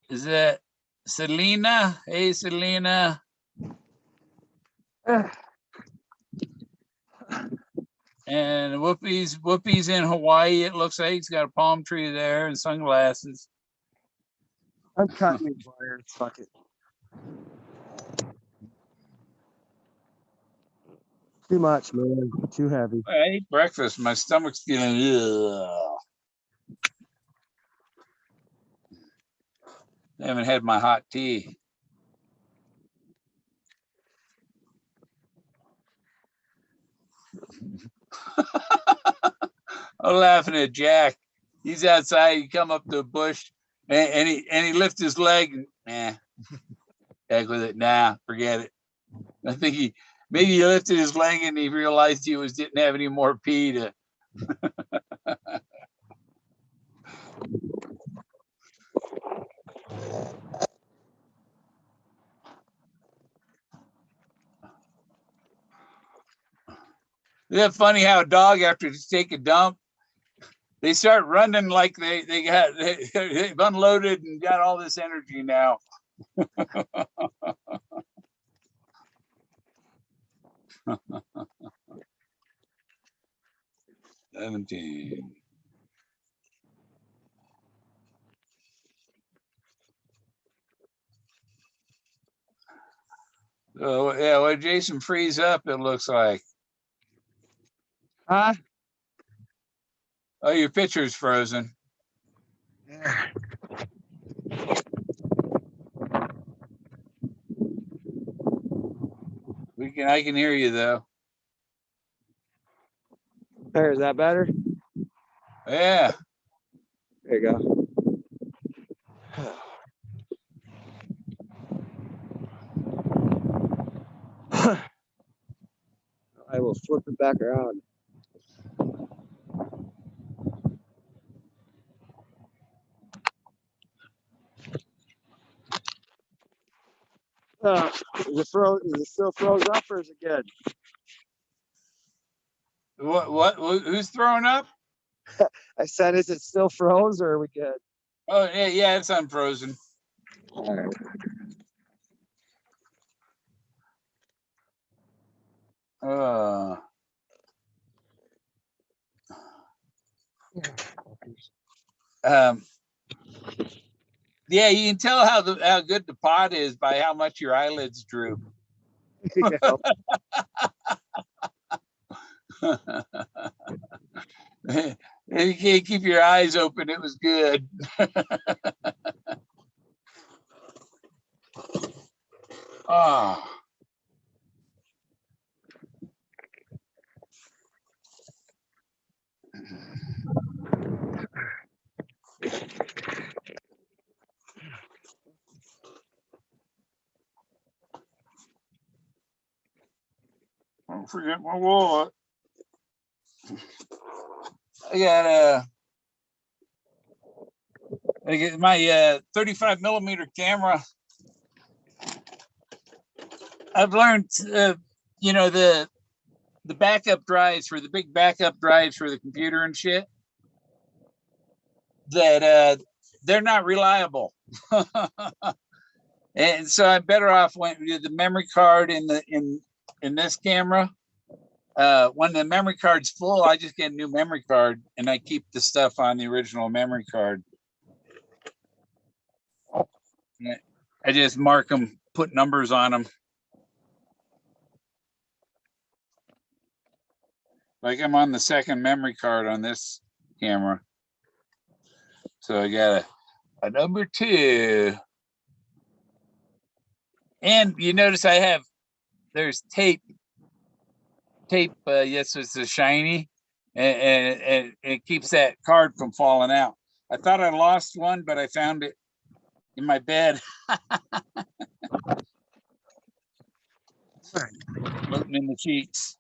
Is it Selena? Hey, Selena. And Whoopi's in Hawaii. It looks like he's got a palm tree there and sunglasses. I'm cutting these wires. Fuck it. Too much, man. Too heavy. I ate breakfast. My stomach's feeling. Ugh. I haven't had my hot tea. I'm laughing at Jack. He's outside. He come up to a bush and he lifts his leg. And, heck with it. Nah, forget it. I think maybe he lifted his leg and he realized he didn't have any more pee to. Isn't that funny how a dog, after to take a dump, they start running like they've unloaded and got all this energy now. 17. Oh, yeah, when Jason frees up, it looks like. Huh? Oh, your picture's frozen. Yeah. I can hear you though. There, is that better? Yeah. There you go. I will flip it back around. Is it still froze up or is it good? What? Who's throwing up? I said, is it still froze or are we good? Oh, yeah, it's unfrozen. All right. Yeah, you can tell how good the pot is by how much your eyelids droop. Yeah. You can't keep your eyes open. It was good. Ah. Don't forget my wallet. I got my 35 millimeter camera. I've learned, you know, the backup drives for the big backup drives for the computer and shit, that they're not reliable. And so I'm better off when the memory card in this camera. When the memory card's full, I just get a new memory card and I keep the stuff on the original memory card. I just mark them, put numbers on them. Like I'm on the second memory card on this camera. So I got a number 2. And you notice I have, there's tape, yes, it's a shiny, and it keeps that card from falling out. I thought I lost one, but I found it in my bed. Floating in the sheets.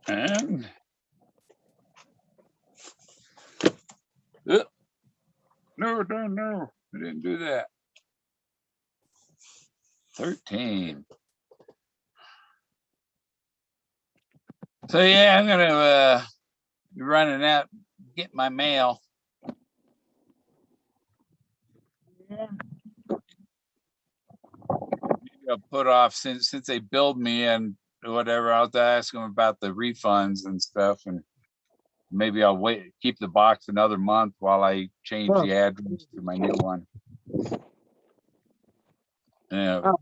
And no, I didn't do that. 13. So yeah, I'm gonna be running out, get my mail. Maybe I'll put off since they billed me and whatever. I'll have to ask them about the refunds and stuff, and maybe I'll wait, keep the box another month while I change the address to my new one.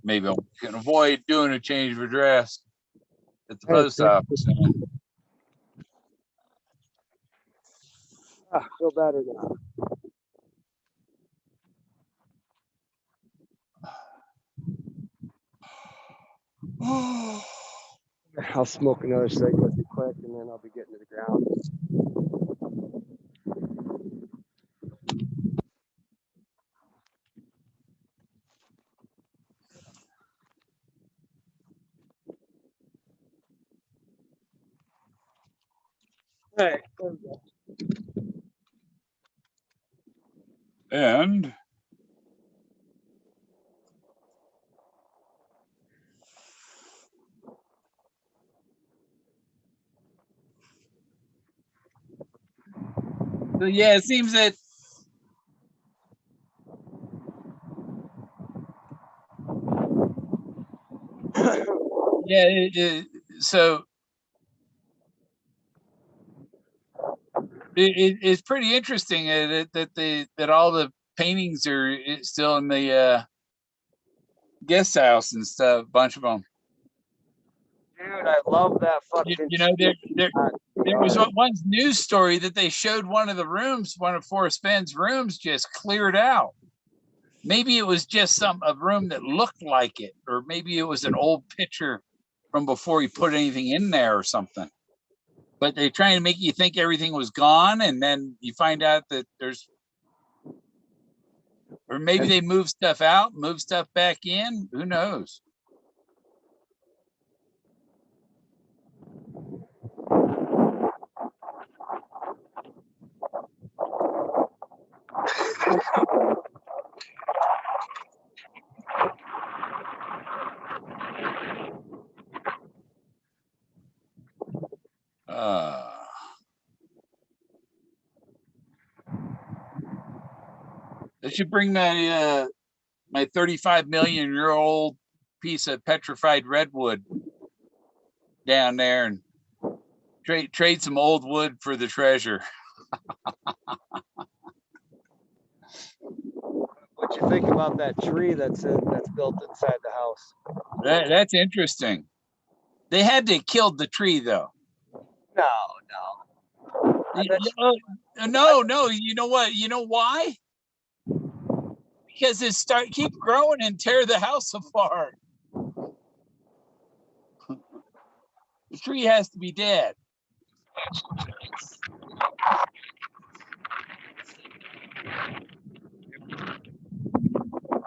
Maybe I can avoid doing a change of address at the post office. Feel better now. I'll smoke another cigarette real quick, and then I'll be getting to the ground. Hey. And so yeah, it seems that so it's pretty interesting that all the paintings are still in the guest house and stuff, a bunch of them. Dude, I love that fucking. You know, there was one news story that they showed one of the rooms, one of Forrest Fenn's rooms, just cleared out. Maybe it was just a room that looked like it, or maybe it was an old picture from before he put anything in there or something. But they're trying to make you think everything was gone, and then you find out that there's, or maybe they move stuff out, move stuff back in. Who knows? They should bring my 35 million year old piece of petrified redwood down there and trade some old wood for the treasure. What you think about that tree that's built inside the house? That's interesting. They had to kill the tree though. No. No. You know what? You know why? Because it keep growing and tear the house apart. The tree has to be dead.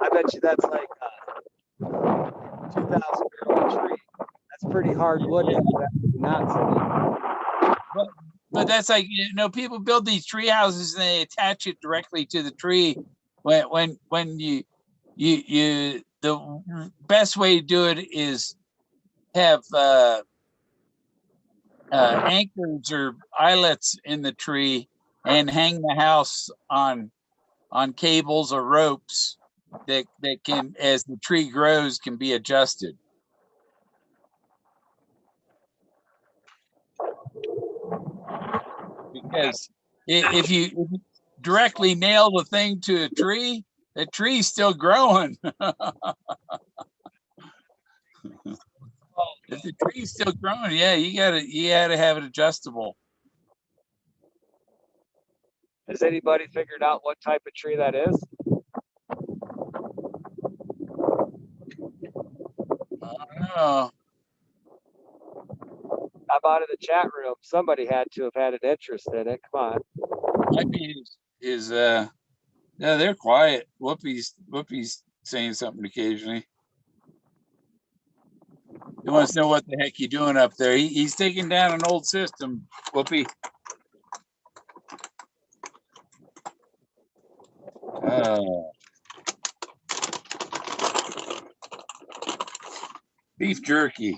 I bet you that's like a 2,000-year-old tree. That's pretty hard wood. But that's like, people build these tree houses and they attach it directly to the tree. When you the best way to do it is have anchors or eyelets in the tree and hang the house on cables or ropes that can, as the tree grows, can be adjusted. Because if you directly nail the thing to a tree, the tree's still growing. If the tree's still growing, yeah, you gotta have it adjustable. Has anybody figured out what type of tree that is? I don't know. How about in the chat room? Somebody had to have had an interest in it. Come on. Might be yeah, they're quiet. Whoopi's saying something occasionally. He wants to know what the heck you're doing up there. He's taking down an old system, Whoopi. Beef jerky.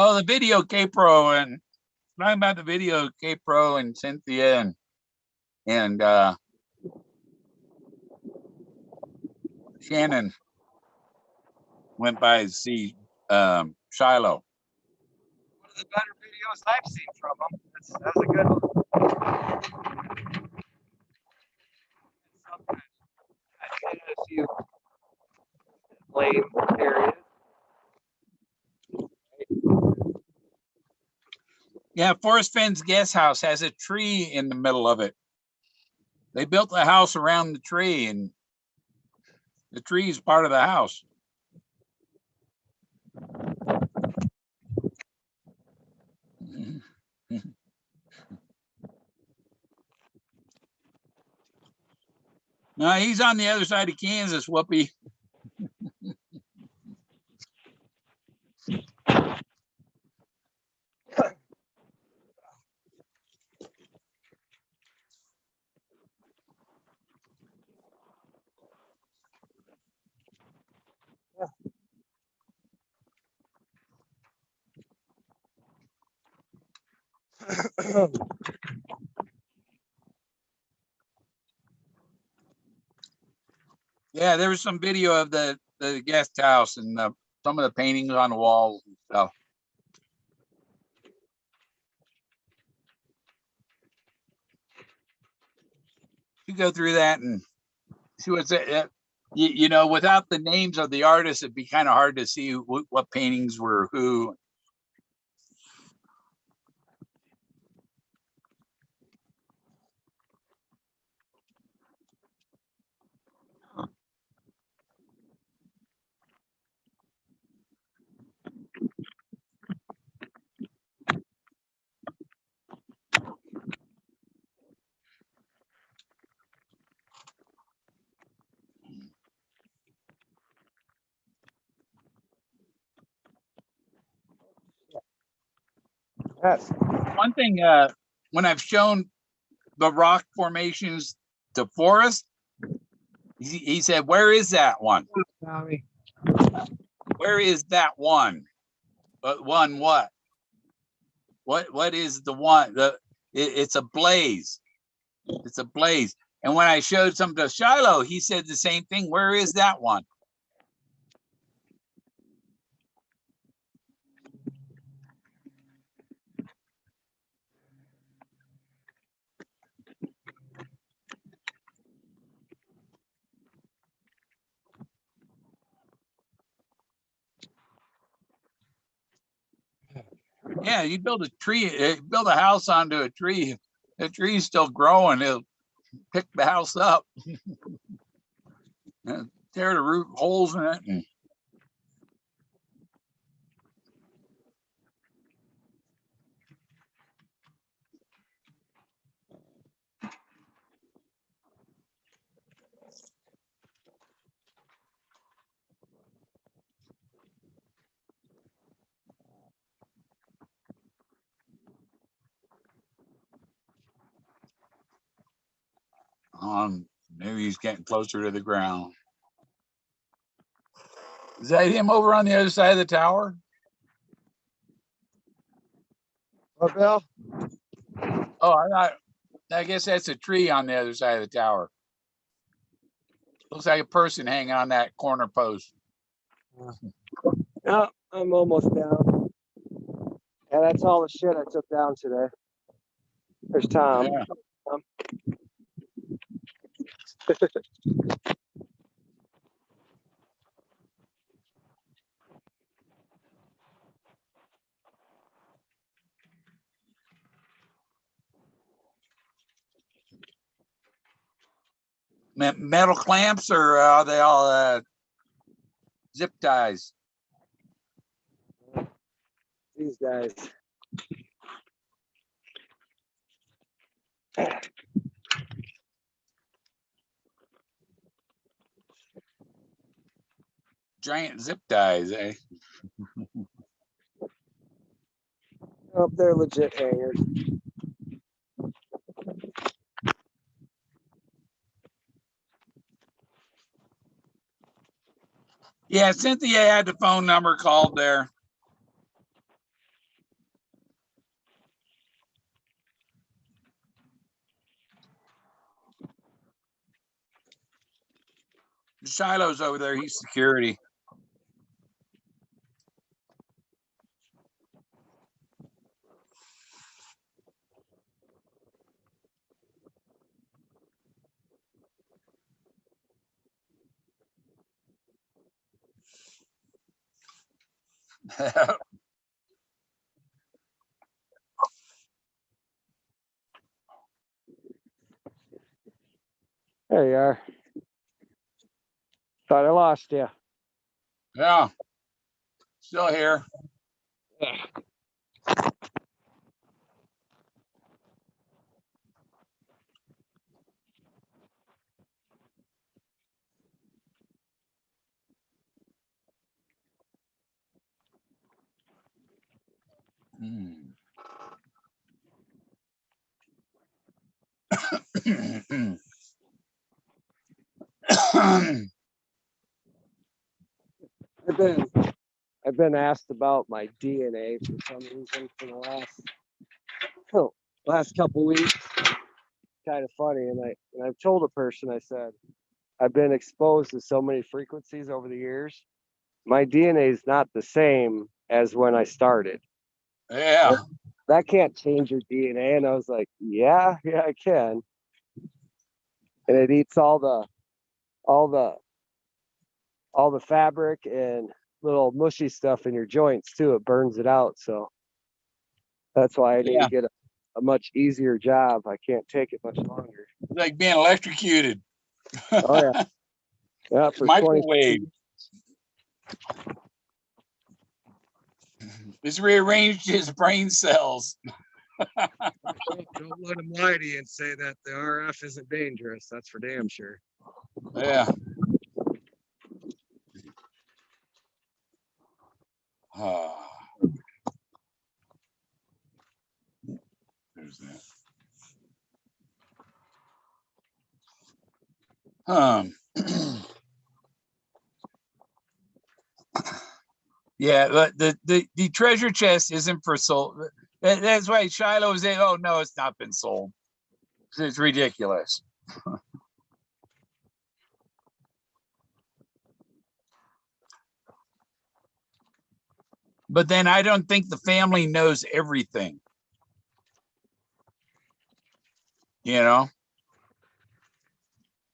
Oh, the video K-Pro, and talking about the video K-Pro and Cynthia and Shannon went by to see Shiloh. One of the better videos I've seen from him. That's a good one. I've seen a few lame areas. Yeah, Forrest Fenn's guest house has a tree in the middle of it. They built the house around the tree, and the tree is part of the house. No, he's on the other side of Kansas, Whoopi. Yeah, there was some video of the guest house and some of the paintings on the walls and stuff. You go through that and see what's it. Without the names of the artists, it'd be kind of hard to see what paintings were who. Yes. One thing, when I've shown the rock formations to Forrest, he said, "Where is that one? Tommy. Where is that one? One what? What is the one? It's a blaze. It's a blaze. And when I showed some to Shiloh, he said the same thing. Where is that one? Yeah, you build a tree, build a house onto a tree. The tree's still growing. It'll pick the house up, and tear the root holes in it. And maybe he's getting closer to the ground. Is that him over on the other side of the tower? What, Bill? Oh, I guess that's a tree on the other side of the tower. Looks like a person hanging on that corner post. No, I'm almost down. Yeah, that's all the shit I took down today. There's Tom. Yeah. Metal clamps, or are they all zip ties? These guys. Giant zip ties, eh? Oh, they're legit hangers. Yeah, Cynthia had the phone number called there. Shiloh's over there. He's security. There you are. Thought I lost you. Yeah, still here. Hmm. I've been asked about my DNA for some reason for the last couple weeks. Kind of funny, and I've told a person, I said, I've been exposed to so many frequencies over the years. My DNA is not the same as when I started. Yeah. That can't change your DNA. And I was like, yeah, I can. And it eats all the fabric and little mushy stuff in your joints too. It burns it out. So that's why I need to get a much easier job. I can't take it much longer. Like being electrocuted. Oh yeah. Yeah, for microwave. It's rearranged his brain cells. Don't let him lie to you and say that the RF isn't dangerous. That's for damn sure. Yeah. There's that. Yeah, but the treasure chest isn't for sold. That's why Shiloh was saying, "Oh no, it's not been sold. It's ridiculous." But then I don't think the family knows everything. You know?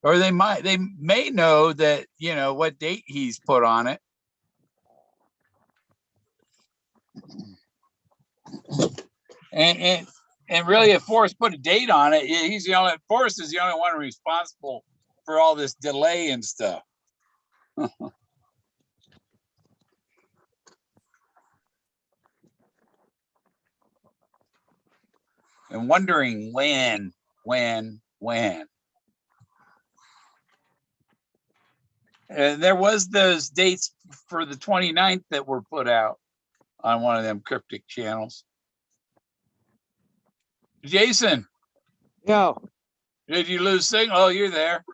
Or they may know that, you know, what date he's put on it. And really, if Forrest put a date on it, Forrest is the only one responsible for all this delay and stuff. And wondering when. And there was those dates for the 29th that were put out on one of them cryptic channels. Jason. Yeah. Did you lose signal? Oh, you're there.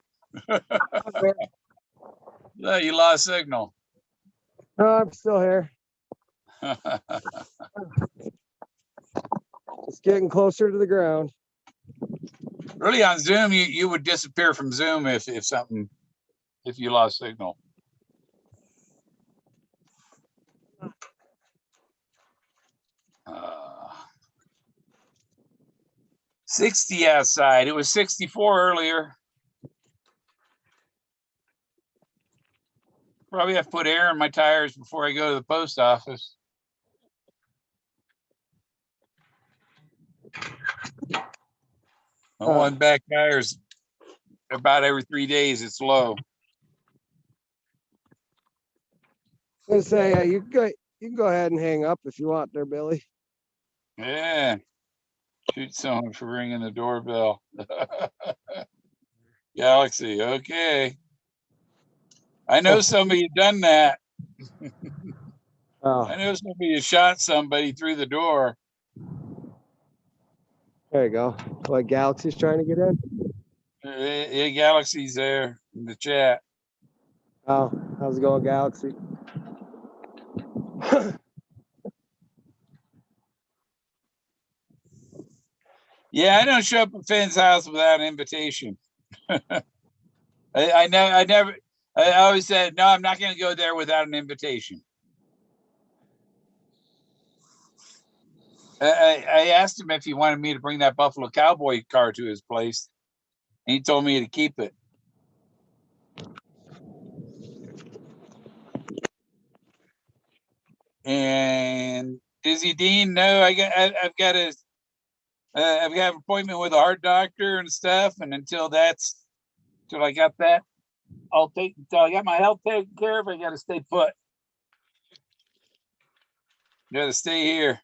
No, you lost signal. No, I'm still here. It's getting closer to the ground. Really, on Zoom, you would disappear from Zoom if you lost signal. Uh, 60 outside. It was 64 earlier. Probably have to put air in my tires before I go to the post office. One back tires about every 3 days. It's low. I was gonna say you can go ahead and hang up if you want, there, Billy. Yeah. Shoot someone for ringing the doorbell. Galaxy. Okay. I know somebody had done that. Oh, I know somebody has shot somebody through the door. there you go. What, Galaxy's trying to get in? Yeah, Galaxy's there in the chat. Oh, how's it going, Galaxy? Yeah, I don't show up at Fenn's house without an invitation. I always said, no, I'm not going to go there without an invitation. I asked him if he wanted me to bring that Buffalo Cowboy car to his place. And he told me to keep it. And Dizzy Dean, no, I've got an appointment with a heart doctor and stuff. And until I got that, until I got my health taken care of, I got to stay put. Got to stay here.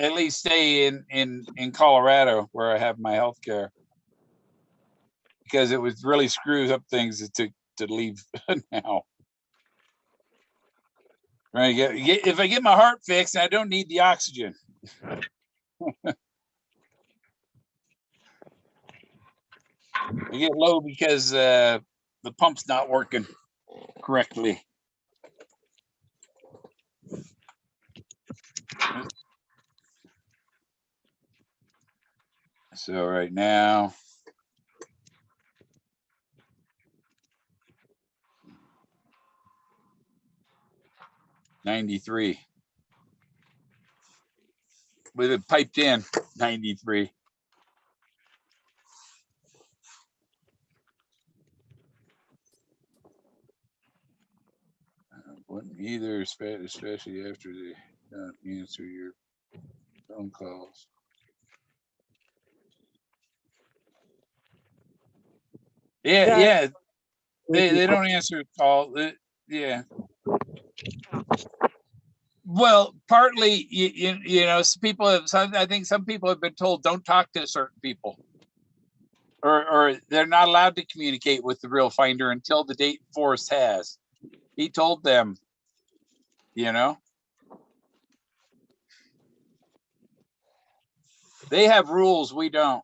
At least stay in Colorado where I have my health care. Because it was really screws up things to leave now. Right, if I get my heart fixed, I don't need the oxygen. I get low because the pump's not working correctly. So right now, $93. With it piped in, $93. Wouldn't either, especially after they don't answer your phone calls. Yeah. They don't answer a call. Yeah. Well, partly, you know, I think some people have been told don't talk to certain people, or they're not allowed to communicate with the real finder until the date Forrest has. He told them, you know, they have rules, we don't.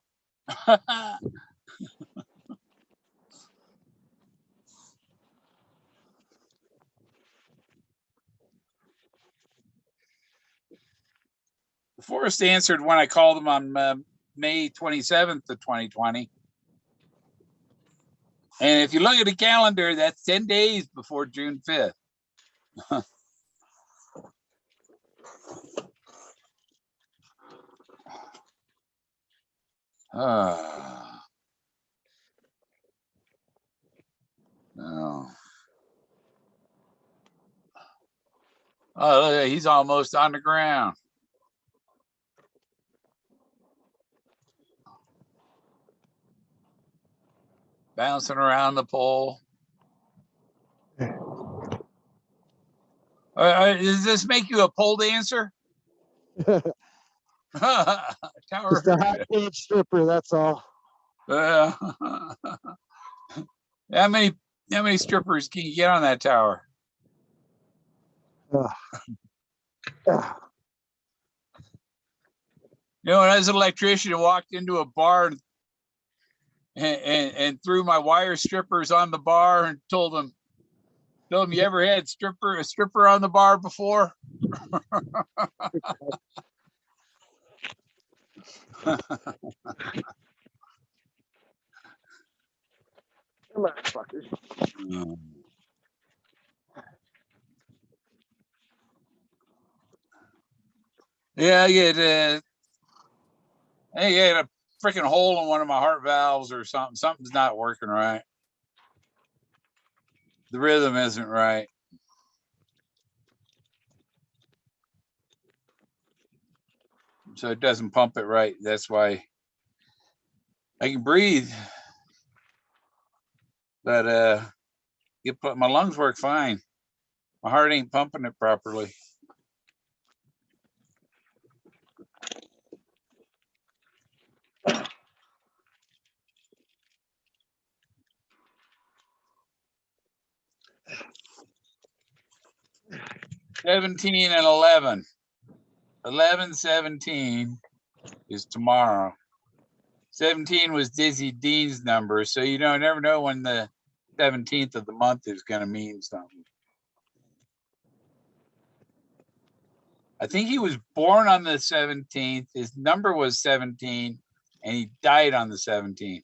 Forrest answered when I called him on May 27th of 2020. And if you look at the calendar, that's 10 days before June 5th. No. Oh, look, he's almost on the ground. Bouncing around the pole. Does this make you a pole dancer? Tower. Just a hot page stripper, that's all. How many strippers can you get on that tower? You know, when I was an electrician, I walked into a bar and threw my wire strippers on the bar and told them, you ever had a stripper on the bar before? Come on, fuckers. Yeah, I get I had a freaking hole in one of my heart valves or something. Something's not working right. The rhythm isn't right. So it doesn't pump it right. That's why I can breathe. But my lungs work fine. My heart ain't pumping it properly. $17 and $11. 11/17 is tomorrow. 17 was Dizzy Dean's number, so you never know when the 17th of the month is going to mean something. I think he was born on the 17th. His number was 17, and he died on the 17th.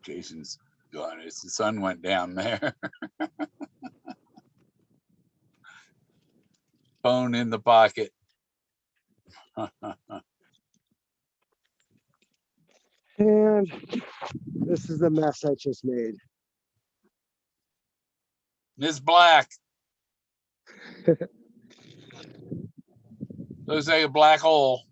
Jason's gone. The sun went down there. Phone in the pocket. And this is the mess I just made. Miss Black. Looks like a black hole.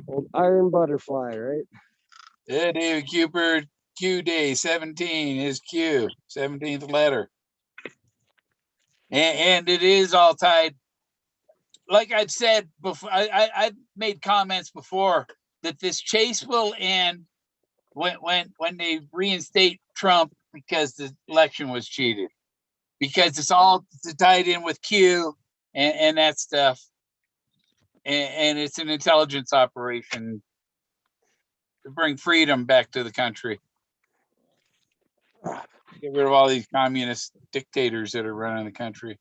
Old iron butterfly, right? Yeah, David Cooper, Q Day 17 is Q, 17th letter. And it is all tied. Like I'd said before, I made comments before that this chase will end when they reinstate Trump because the election was cheated. Because it's all tied in with Q and that stuff. And it's an intelligence operation to bring freedom back to the country. Get rid of all these communist dictators that are running the country.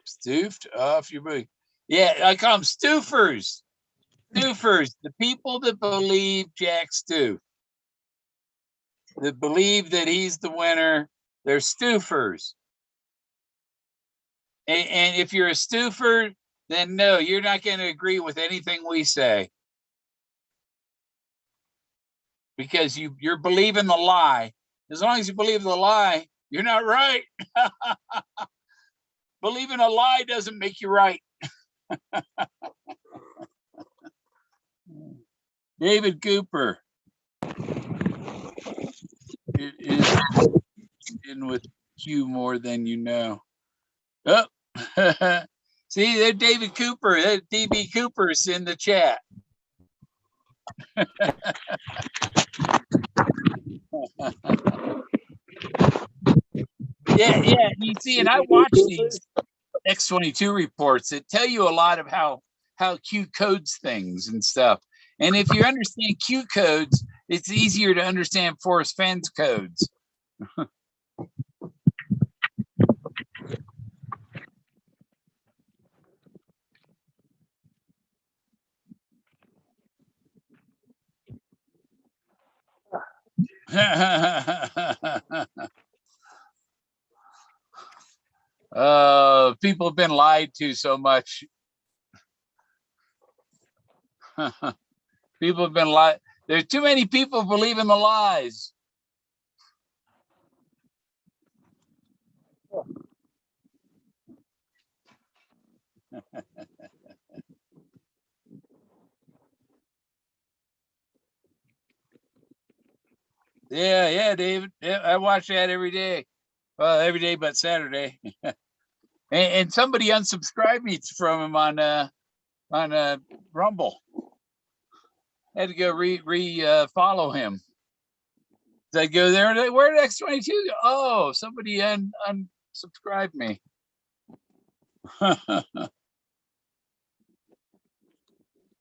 Stoofed off your booty. Yeah, I call them stoofers. Stoofers, the people that believe Jack Stoof, that believe that he's the winner, they're stoofers. And if you're a stoofer, then no, you're not going to agree with anything we say. Because you're believing the lie. As long as you believe the lie, you're not right. Believing a lie doesn't make you right. David Cooper. It is in with Q more than you know. Oh, see, there's David Cooper. That DB Cooper's in the chat. Yeah. You see, and I watch these X-22 reports that tell you a lot of how Q codes things and stuff. And if you understand Q codes, it's easier to understand Forrest Fenn's codes. People have been lied to so much. People have been lied. There's too many people believing the lies. Yeah, David. Yeah, I watch that every day. Well, every day but Saturday. And somebody unsubscribed me from him on Rumble. I had to go follow him. So I go there and where did X-22 go? Oh, somebody unsubscribed me. I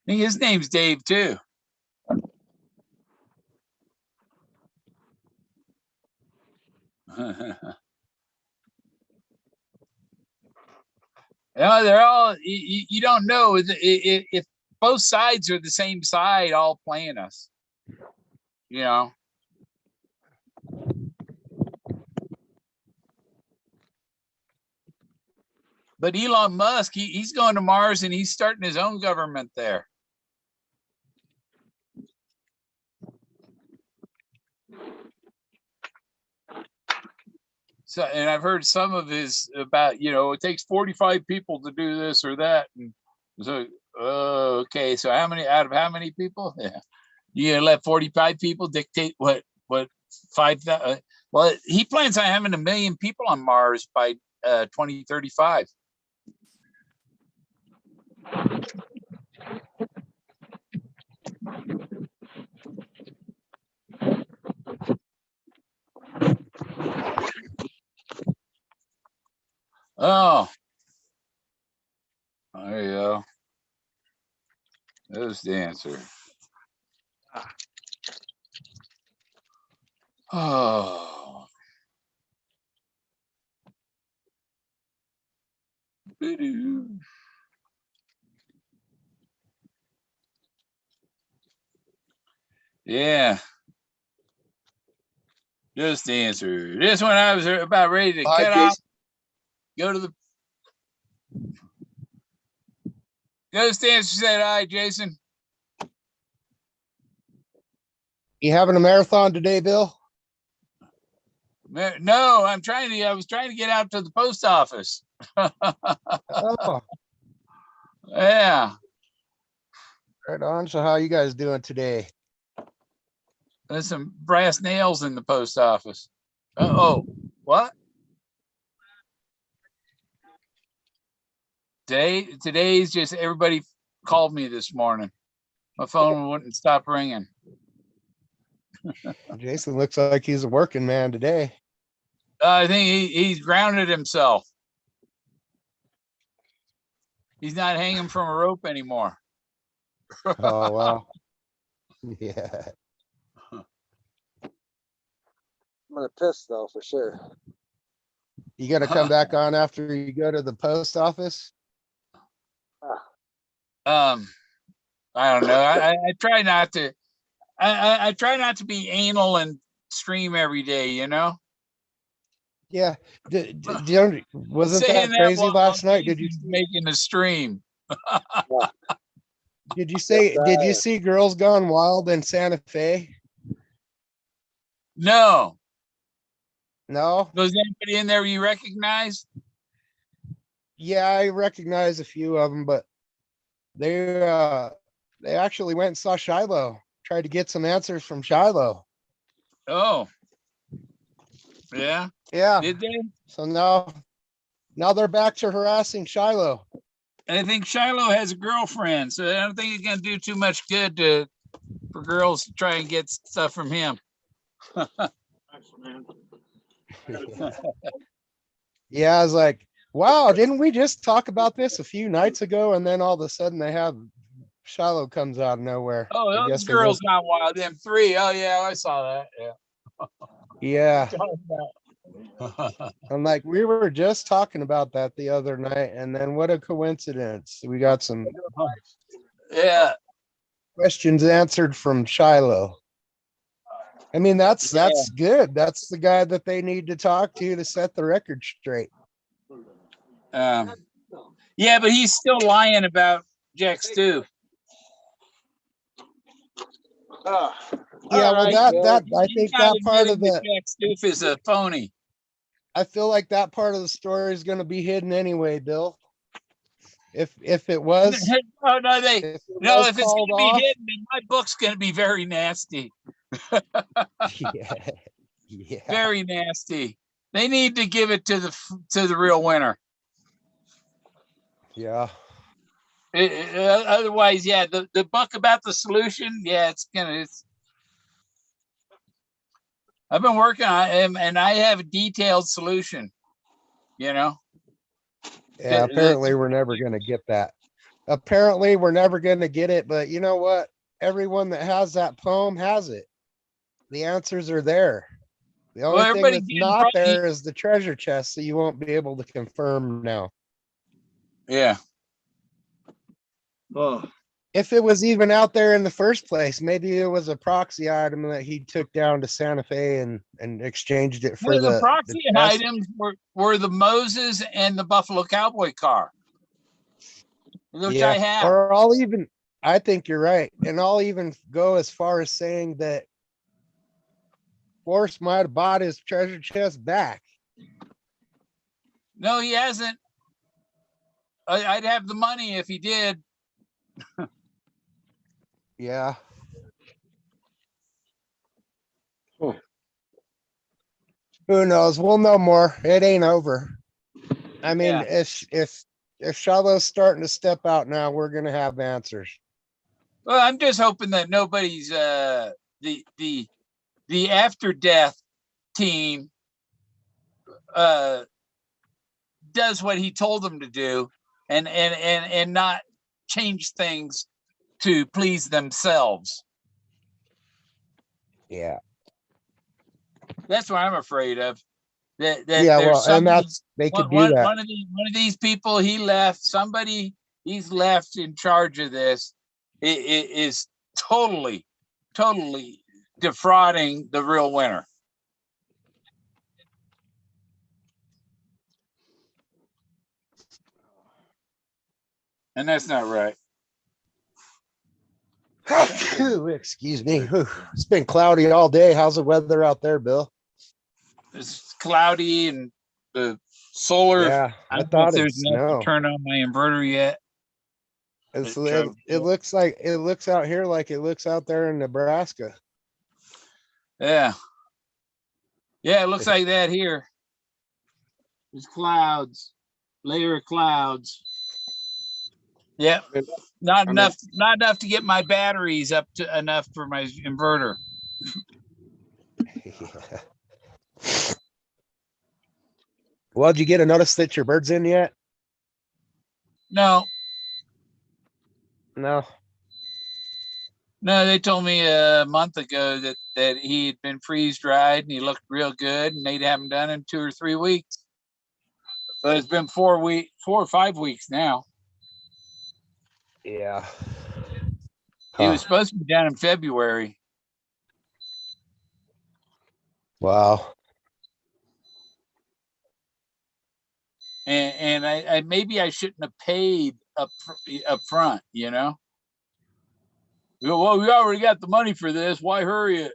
think his name's Dave too. They're all, you don't know if both sides are the same side all playing us, you know. But Elon Musk, he's going to Mars and he's starting his own government there. So, and I've heard some of his about, it takes 45 people to do this or that. And so, okay, so out of how many people? Yeah. You let 45 people dictate what 5,000? Well, he plans on having 1 million people on Mars by 2035. Oh, there you go. There's the answer. Oh. Yeah. Just the answer. This one I was about ready to cut off. Go to the answer. Said hi, Jason. You having a marathon today, Bill? No, I was trying to get out to the post office. Oh. Yeah. Right on. So how are you guys doing today? There's some brass nails in the post office. Oh, what? Today's just everybody called me this morning. My phone wouldn't stop ringing. Jason looks like he's a working man today. I think he's grounded himself. He's not hanging from a rope anymore. Oh, wow. Yeah. I'm gonna piss though, for sure. You got to come back on after you go to the post office? I don't know. I try not to. I try not to be anal and stream every day, Yeah. Wasn't Saying that crazy last night? Did you making a stream? Did you see Girls Gone Wild in Santa Fe? No. No? Was anybody in there you recognize? Yeah, I recognize a few of them, but they actually went and saw Shiloh, tried to get some answers from Shiloh. Oh. Yeah. Yeah. Did they? So now they're back to harassing Shiloh. I think Shiloh has a girlfriend, so I don't think it's gonna do too much good for girls to try and get stuff from him. Yeah, I was like, wow, didn't we just talk about this a few nights ago? And then all of a sudden they have Shiloh comes out of nowhere. Oh, I those guess it girls was, not wild. Them three. Oh yeah, I saw that. Yeah. yeah. Talking I'm like, we were just talking about that the other night, and then what a coincidence. We got some about- yeah. questions answered from Shiloh. I mean, that's Yeah. good. That's the guy that they need to talk to set the record straight. Yeah, but he's still lying about Jack Stu. Yeah, well, that I think that part of the Jack Stoof is a phony. I feel like that part of the story is going to be hidden anyway, Bill. If it was, Oh no, if it no. was If it's going called to be off, hidden, then my book's going to be very nasty. yeah, yeah, Very nasty. They need to give it to the real winner. yeah. Otherwise, yeah, the book about the solution, yeah, it's. I've been working on it, and I have a detailed solution. You know. Yeah, apparently we're never going to get that. Apparently we're never going to get it, but you know what? Everyone that has that poem has it. The answers are there. The only thing that's not there is the treasure chest, so you won't be able to confirm now. Yeah. Oh, If it was even out there in the first place, maybe it was a proxy item that he took down to Santa Fe and exchanged it for the proxy items were the Moses and the Buffalo Cowboy car, which I have. Or I think you're right. And I'll even go as far as saying that Forrest might have bought his treasure chest back. No, he hasn't. I'd have the money if he did. Yeah. oh. Who knows? We'll know more. It ain't over. I mean, Yeah. if Shiloh's starting to step out now, we're gonna have answers. Well, I'm just hoping that nobody's the after death team does what he told them to do and not change things to please themselves. Yeah. That's what I'm afraid of. That Yeah, there's well, and somebody, they could do that. one of these people he left, somebody he's left in charge of this is totally defrauding the real winner. And that's not right. Excuse me. It's been cloudy all day. How's the weather out there, Bill? It's cloudy and the solar. Yeah, I thought there's enough to turn on my inverter yet. It looks out here like it looks out there in Nebraska. Yeah. Yeah, it looks like that here. There's clouds, layer of clouds. Yeah. Not enough to get my batteries up to enough for my inverter. Yeah. Well, did you get a notice that your bird's in yet? No. No. No, they told me a month ago that he had been freeze dried and he looked real good and they'd have him done in 2 or 3 weeks. But it's been 4 or 5 weeks now. Yeah. He was supposed to be done in February. Wow. And I maybe I shouldn't have paid up front, you know. Well, we already got the money for this. Why hurry it?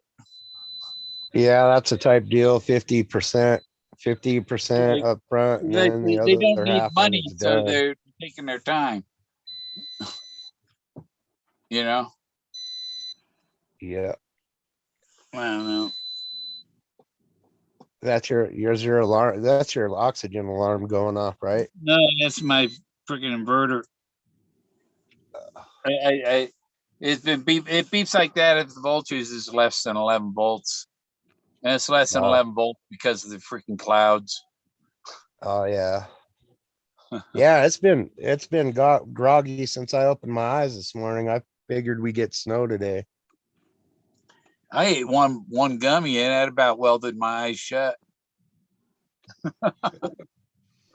Yeah, that's a type deal. 50% up front, and then the they don't other need half money, so done. they're taking their time. You know. Yeah. I don't know. That's your alarm. That's your oxygen alarm going off, right? No, that's my freaking inverter. It's been it beeps like that if the voltage is less than 11 volts. And it's less than 11 volts because of the freaking clouds. Oh yeah. Yeah, it's been groggy since I opened my eyes this morning. I figured we get snow today. I ate one gummy and that about welded my eyes shut.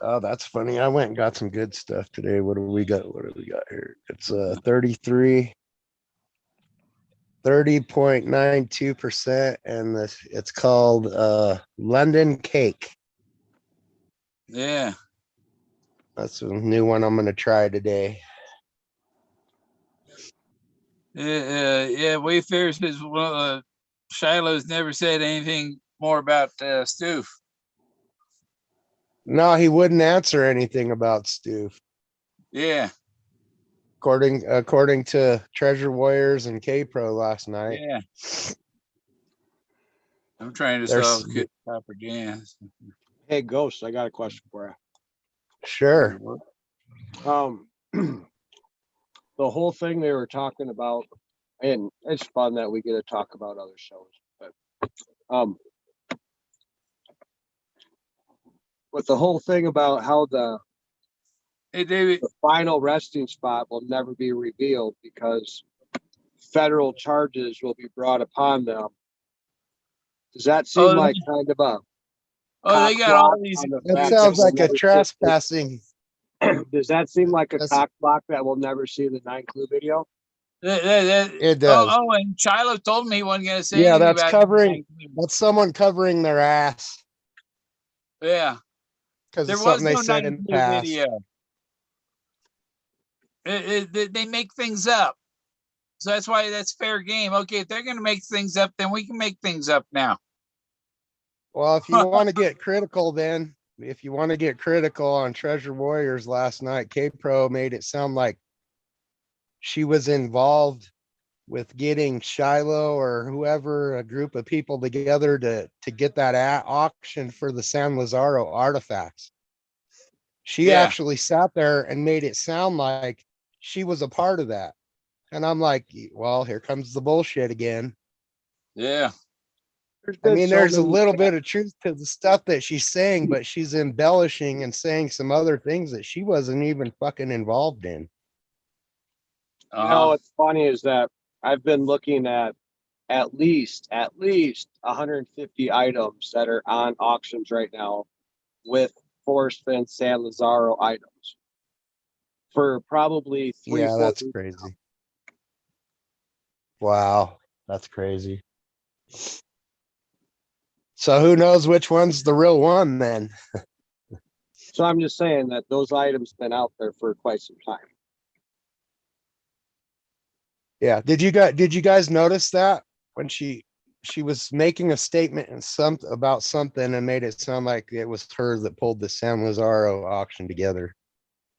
Oh, that's funny. I went and got some good stuff today. What do we got? What do we got here? It's 30.92%, and it's called London Cake. Yeah. That's a new one I'm gonna try today. Yeah, Wayfair says Shiloh's never said anything more about Stoof. No, he wouldn't answer anything about Stu. Yeah. According to Treasure Warriors and K Pro last night. Yeah. I'm trying to There's solve good copper jams. Hey, Ghost, I got a question for you. sure. The whole thing they were talking about, and it's fun that we get to talk about other shows, but with the whole thing about how Hey, David. the final resting spot will never be revealed because federal charges will be brought upon them. Does that seem like kind of a They got all these. That sounds like a trespassing. Does that seem like a cock block that will never see the 9 Clue video? It does. And Shiloh told me he wasn't going to say Yeah, anything that's about covering. That's someone covering their ass. Yeah. Because There it's was something they no said 9 in the Clue past. video. They make things up. So that's why that's fair game. Okay, if they're going to make things up, then we can make things up now. Well, if you want to get critical, then if you want to get critical on Treasure Warriors last night, K Pro made it sound like she was involved with getting Shiloh or whoever, a group of people together to get that auction for the San Lazaro artifacts. She actually sat there and made it sound like she was a part of that. And I'm like, well, here comes the bullshit again. Yeah. I mean, there's a little bit of truth to the stuff that she's saying, but she's embellishing and saying some other things that she wasn't even fucking involved in. You know, what's funny is that I've been looking at least 150 items that are on auctions right now with Forrest, Fenn, San Lazaro items for probably 3 Yeah, that's crazy. Wow, that's crazy. So who knows which one's the real one then? So I'm just saying that those items been out there for quite some time. Yeah. Did you guys notice that when she was making a statement and about something and made it sound like it was her that pulled the San Lazaro auction together?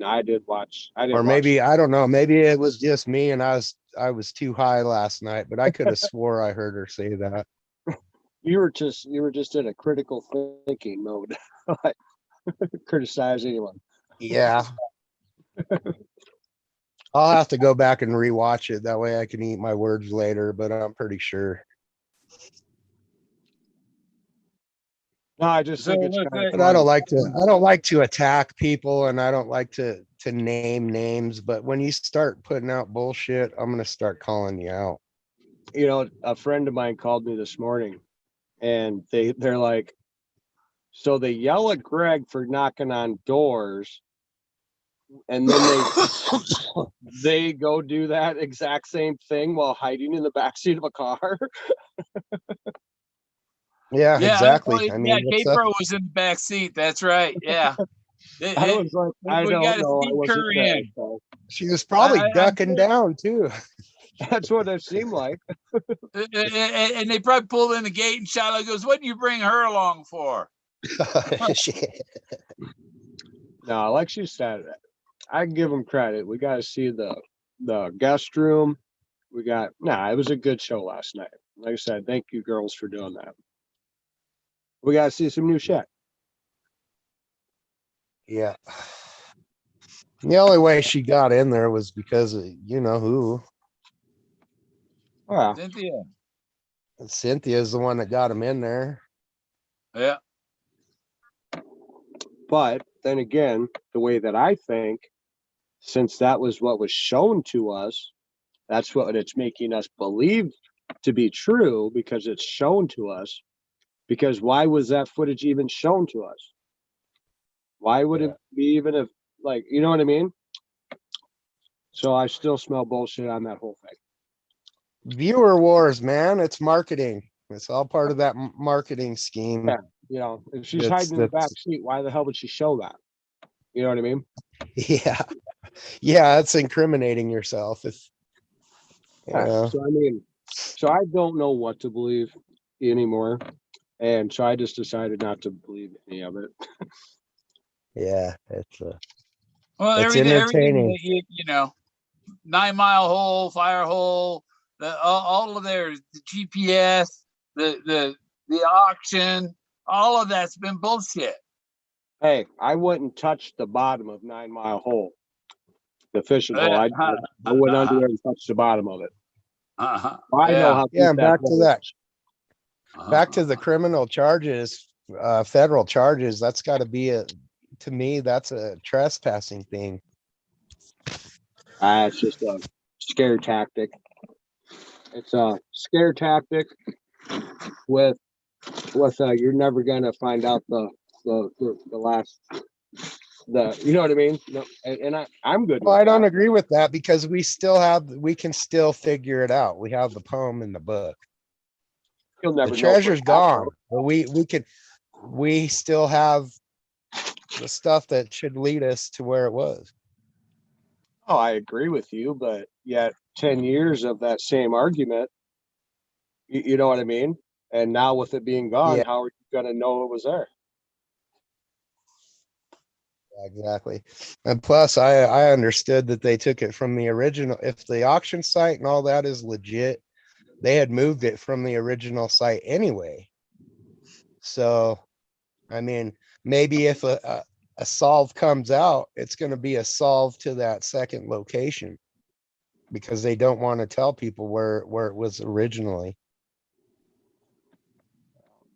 I did watch. Or maybe I don't know. Maybe it was just me and I was too high last night, but I could have swore I heard her say that. You were just in a critical thinking mode. Criticize anyone. Yeah. I'll have to go back and rewatch it. That way I can eat my words later, but I'm pretty sure. No, I just think it's kind of but I don't like to attack people, and I don't like to name names, but when you start putting out bullshit, I'm going to start calling you out. You know, a friend of mine called me this morning and they're like, so they yell at Greg for knocking on doors, and then they go do that exact same thing while hiding in the backseat of a car. Yeah, exactly. I mean, K-Pro was in the back seat. That's right. Yeah. I was like, I don't know. I wasn't there. So. She was probably ducking down too. That's what it seemed like. And they probably pulled in the gate, and Shiloh goes, "What did you bring her along for?" No, like she said, I give them credit. We got to see the guest room. It was a good show last night. Like I said, thank you girls for doing that. We got to see some new shit. Yeah. The only way she got in there was because of, you know who. Oh, Cynthia. And Cynthia's the one that got him in there. Yeah. But then again, the way that I think, since that was what was shown to us, that's what it's making us believe to be true because it's shown to us. Because why was that footage even shown to us? Why would it be even if, like, you know what I mean? So I still smell bullshit on that whole thing. Viewer wars, man. It's marketing. It's all part of that marketing scheme. Yeah, you know, if she's hiding in the back seat, why the hell would she show that? You know what I mean? Yeah. Yeah, it's incriminating yourself. If Yeah. So I mean, so I don't know what to believe anymore. And so I just decided not to believe any of it. Yeah, it's Well, it's everything entertaining. that you know, 9 Mile hole, fire hole, all of theirs, the GPS, the auction, all of that's been bullshit. Hey, I wouldn't touch the bottom of 9 Mile hole, the fishing hole. I went under there and touched the bottom of it. I know how. Yeah, and back to that. Back to the criminal charges, federal charges. That's got to be to me, that's a trespassing thing. It's just a scare tactic. It's a scare tactic with you're never gonna find out the last, you know what I mean? No, and I'm good. Well, I don't agree with that because we can still figure it out. We have the poem in the book. You'll never the know. treasure's gone, but we still have the stuff that should lead us to where it was. Oh, I agree with you, but yet 10 years of that same argument, you know what I mean? And now with it being gone, how are you going to know it was there? Exactly. And plus, I understood that they took it from the original. If the auction site and all that is legit, they had moved it from the original site anyway. So, I mean, maybe if a solve comes out, it's going to be a solve to that second location because they don't want to tell people where it was originally.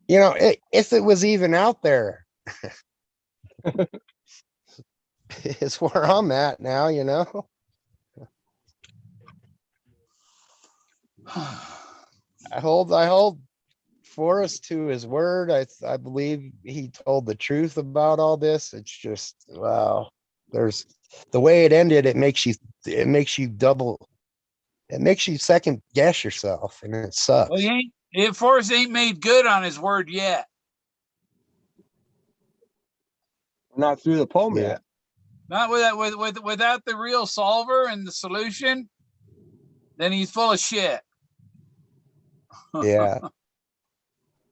You know, if it was even out there, is where I'm at now, you know. I hold Forrest to his word. I believe he told the truth about all this. It's just, wow. There's the way it ended, it makes you second guess yourself, and it sucks. Well, Forrest ain't made good on his word yet. Not through the poem yet. Not without the real solver and the solution, then he's full of shit. Yeah.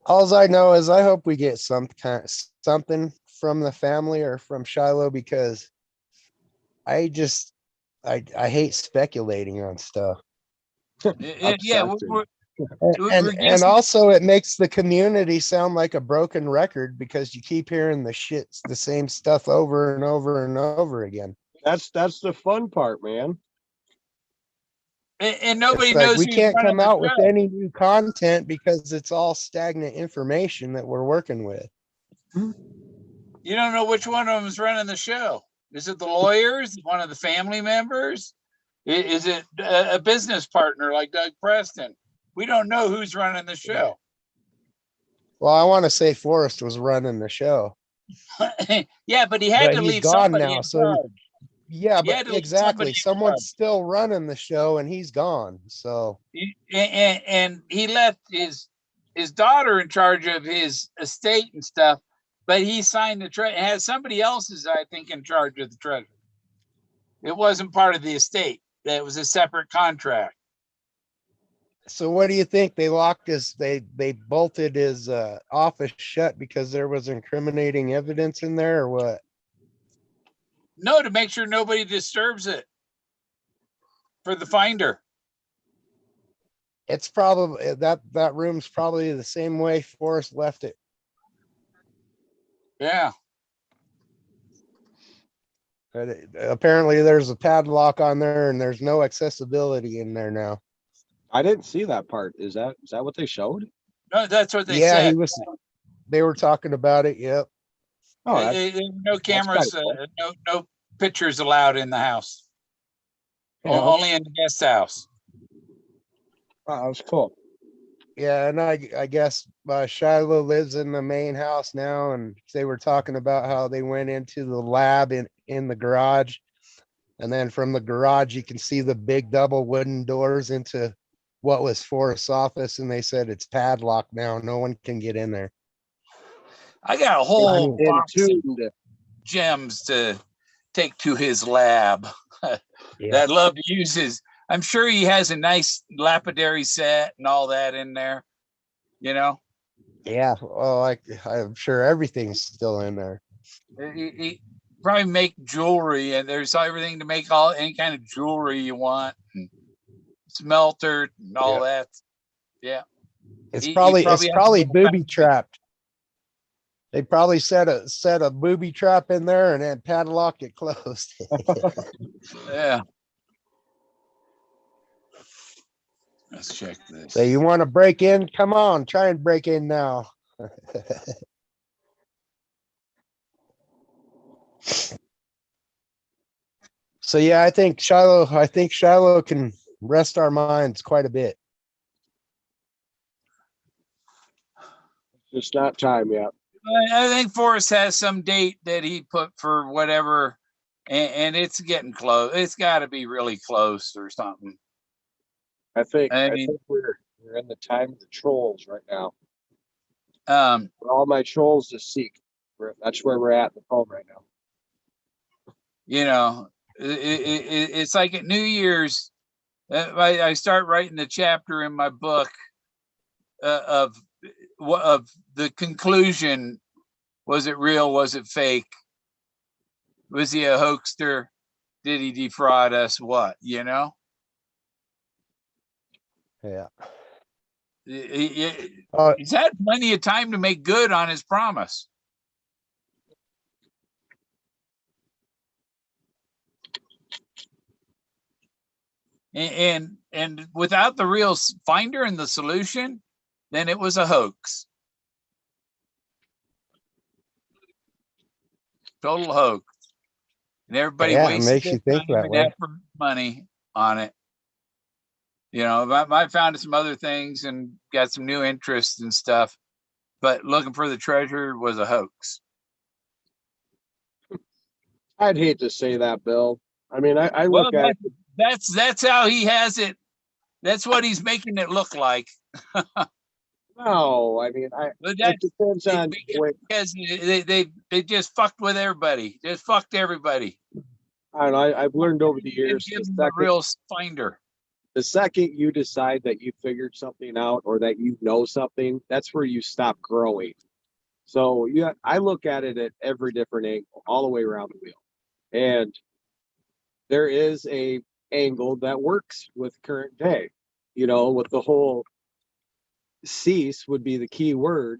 All I know is I hope we get something from the family or from Shiloh, because I hate speculating on stuff. And also it makes the community sound like a broken record because you keep hearing the same stuff over and over and over again. That's the fun part, man. And nobody knows. We can't come out with any new content because it's all stagnant information that we're working with. You don't know which one of them is running the show. Is it the lawyers, one of the family members? Is it a business partner like Doug Preston? We don't know who's running the show. Well, I want to say Forrest was running the show. Yeah, but he had to leave somebody in charge. Yeah, but exactly. Someone's still running the show and he's gone. So and he left his daughter in charge of his estate and stuff, but he signed the has somebody else's, I think, in charge of the treasure. It wasn't part of the estate. That was a separate contract. So what do you think? They locked they bolted his office shut because there was incriminating evidence in there, or what? No, to make sure nobody disturbs it for the finder. It's probably that room's probably the same way Forrest left it. Yeah. But apparently there's a padlock on there and there's no accessibility in there now. I didn't see that part. Is that what they showed? No, that's what they said. They were talking about it. Yep. Oh, that's, No cameras, kinda cool. no pictures allowed in the house. Yeah. Only in the guest house. Wow, that was cool. Yeah, and I guess Shiloh lives in the main house now, and they were talking about how they went into the lab in the garage, and then from the garage you can see the big double wooden doors into what was Forrest's office, and they said it's padlocked now. No one can get in there. I got a whole box of Entombed. gems to take to his lab that I'd love to use his. I'm sure he has a nice lapidary set and all that in there, you know. Yeah, well, I'm sure everything's still in there. He probably make jewelry, and there's everything to make all any kind of jewelry you want, and smelter and all that. Yeah, It's probably has booby trapped. They probably set a booby trap in there and then padlock it closed. Yeah. Let's check this. So you want to break in? Come on, try and break in now. So yeah, I think Shiloh can rest our minds quite a bit. Just not time yet. I think Forrest has some date that he put for whatever, and it's getting close. It's got to be really close or something. I think we're in the time of the trolls right now. For all my trolls to seek. That's where we're at in the poem right now. You know, it's like at New Year's. I start writing the chapter in my book of the conclusion. Was it real? Was it fake? Was he a hoaxer? Did he defraud us? What, you know? Yeah. He's had plenty of time to make good on his promise. And without the real finder and the solution, then it was a hoax. Total hoax. And everybody wasted makes you think that way. Money on it. You know, I found some other things and got some new interests and stuff, but looking for the treasure was a hoax. I'd hate to say that, Bill. I mean, I look at it. That's how he has it. That's what he's making it look like. No, I mean, it depends on because they just fucked with everybody. Just fucked everybody. I don't know. I've learned over the years. The real finder. The second you decide that you figured something out or that you know something, that's where you stop growing. So yeah, I look at it at every different angle, all the way around the wheel, and there is a angle that works with current day. You know, with the whole cease would be the key word,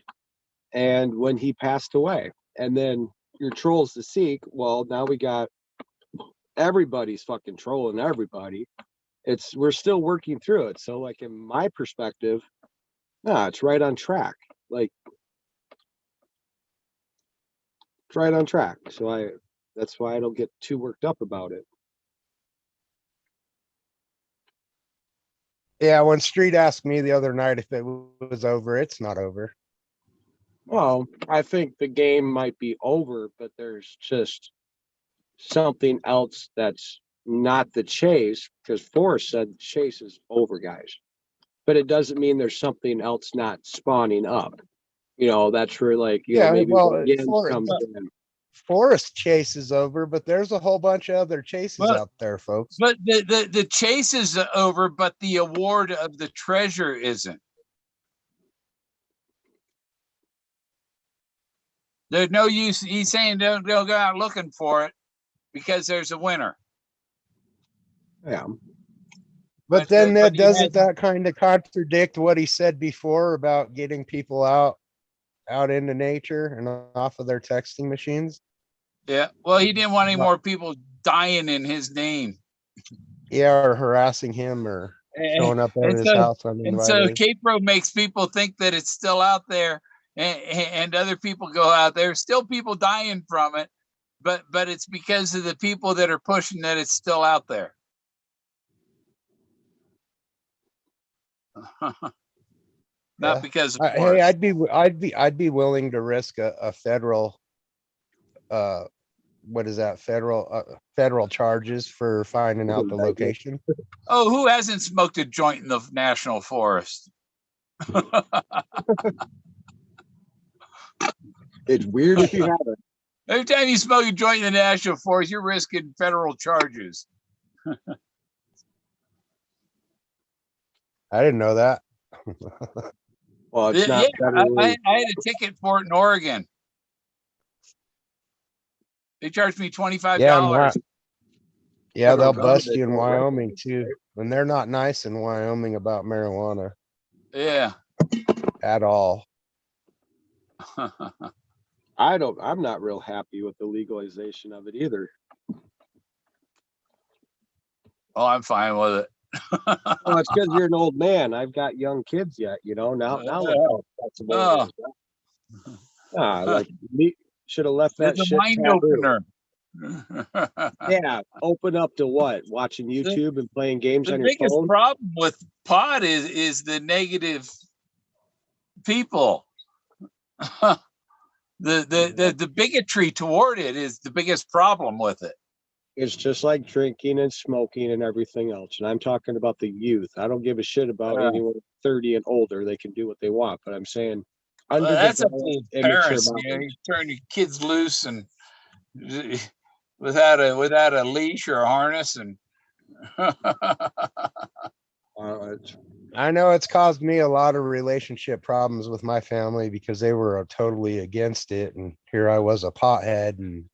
and when he passed away, and then your trolls to seek. Well, now we got everybody's fucking trolling everybody. We're still working through it. So, like in my perspective, it's right on track. Like it's right on track. So that's why I don't get too worked up about it. Yeah, when Street asked me the other night if it was over, it's not over. Well, I think the game might be over, but there's just something else that's not the chase, because Forrest said the chase is over, guys. But it doesn't mean there's something else not spawning up. You know, that's where maybe comes in. Forrest chase is over, but there's a whole bunch of other chases out there, folks. But the chase is over, but the award of the treasure isn't. There's no use. He's saying don't go out looking for it because there's a winner. Yeah. But then doesn't that kind of contradict what he said before about getting people out into nature and off of their texting machines? Yeah. Well, he didn't want any more people dying in his name. Yeah, or harassing him or showing up at his house uninvited. And so Capro makes people think that it's still out there, and other people go out there. Still people dying from it, but it's because of the people that are pushing that it's still out there. Not because of hey, Forrest. I'd be willing to risk a federal what is that, federal charges for finding out the location. Oh, who hasn't smoked a joint in the national forest? It's weird if you haven't. Every time you smoke a joint in the national forest, you're risking federal charges. I didn't know that. Well, it's not Yeah, federally. I had a ticket for it in Oregon. They charged me $25. Yeah, they'll Federal bust government you in don't Wyoming recognize too. And they're not nice in Wyoming about marijuana Yeah. at all. I'm not real happy with the legalization of it either. Oh, I'm fine with it. Well, it's because you're an old man. I've got young kids yet, now look how accessible it is. Like me should have left that It's a shit mind taboo. opener. Yeah, open up to what? Watching YouTube and playing games on your biggest phone? problem with pot is the negative people. The bigotry toward it is the biggest problem with it. It's just like drinking and smoking and everything else. And I'm talking about the youth. I don't give a shit about anyone 30 and older. They can do what they want. But I'm saying That's up to underdeveloped, the immature parents. minds. You turn your kids loose and without a leash or a harness and I know it's caused me a lot of relationship problems with my family because they were totally against it, and here I was a pothead, and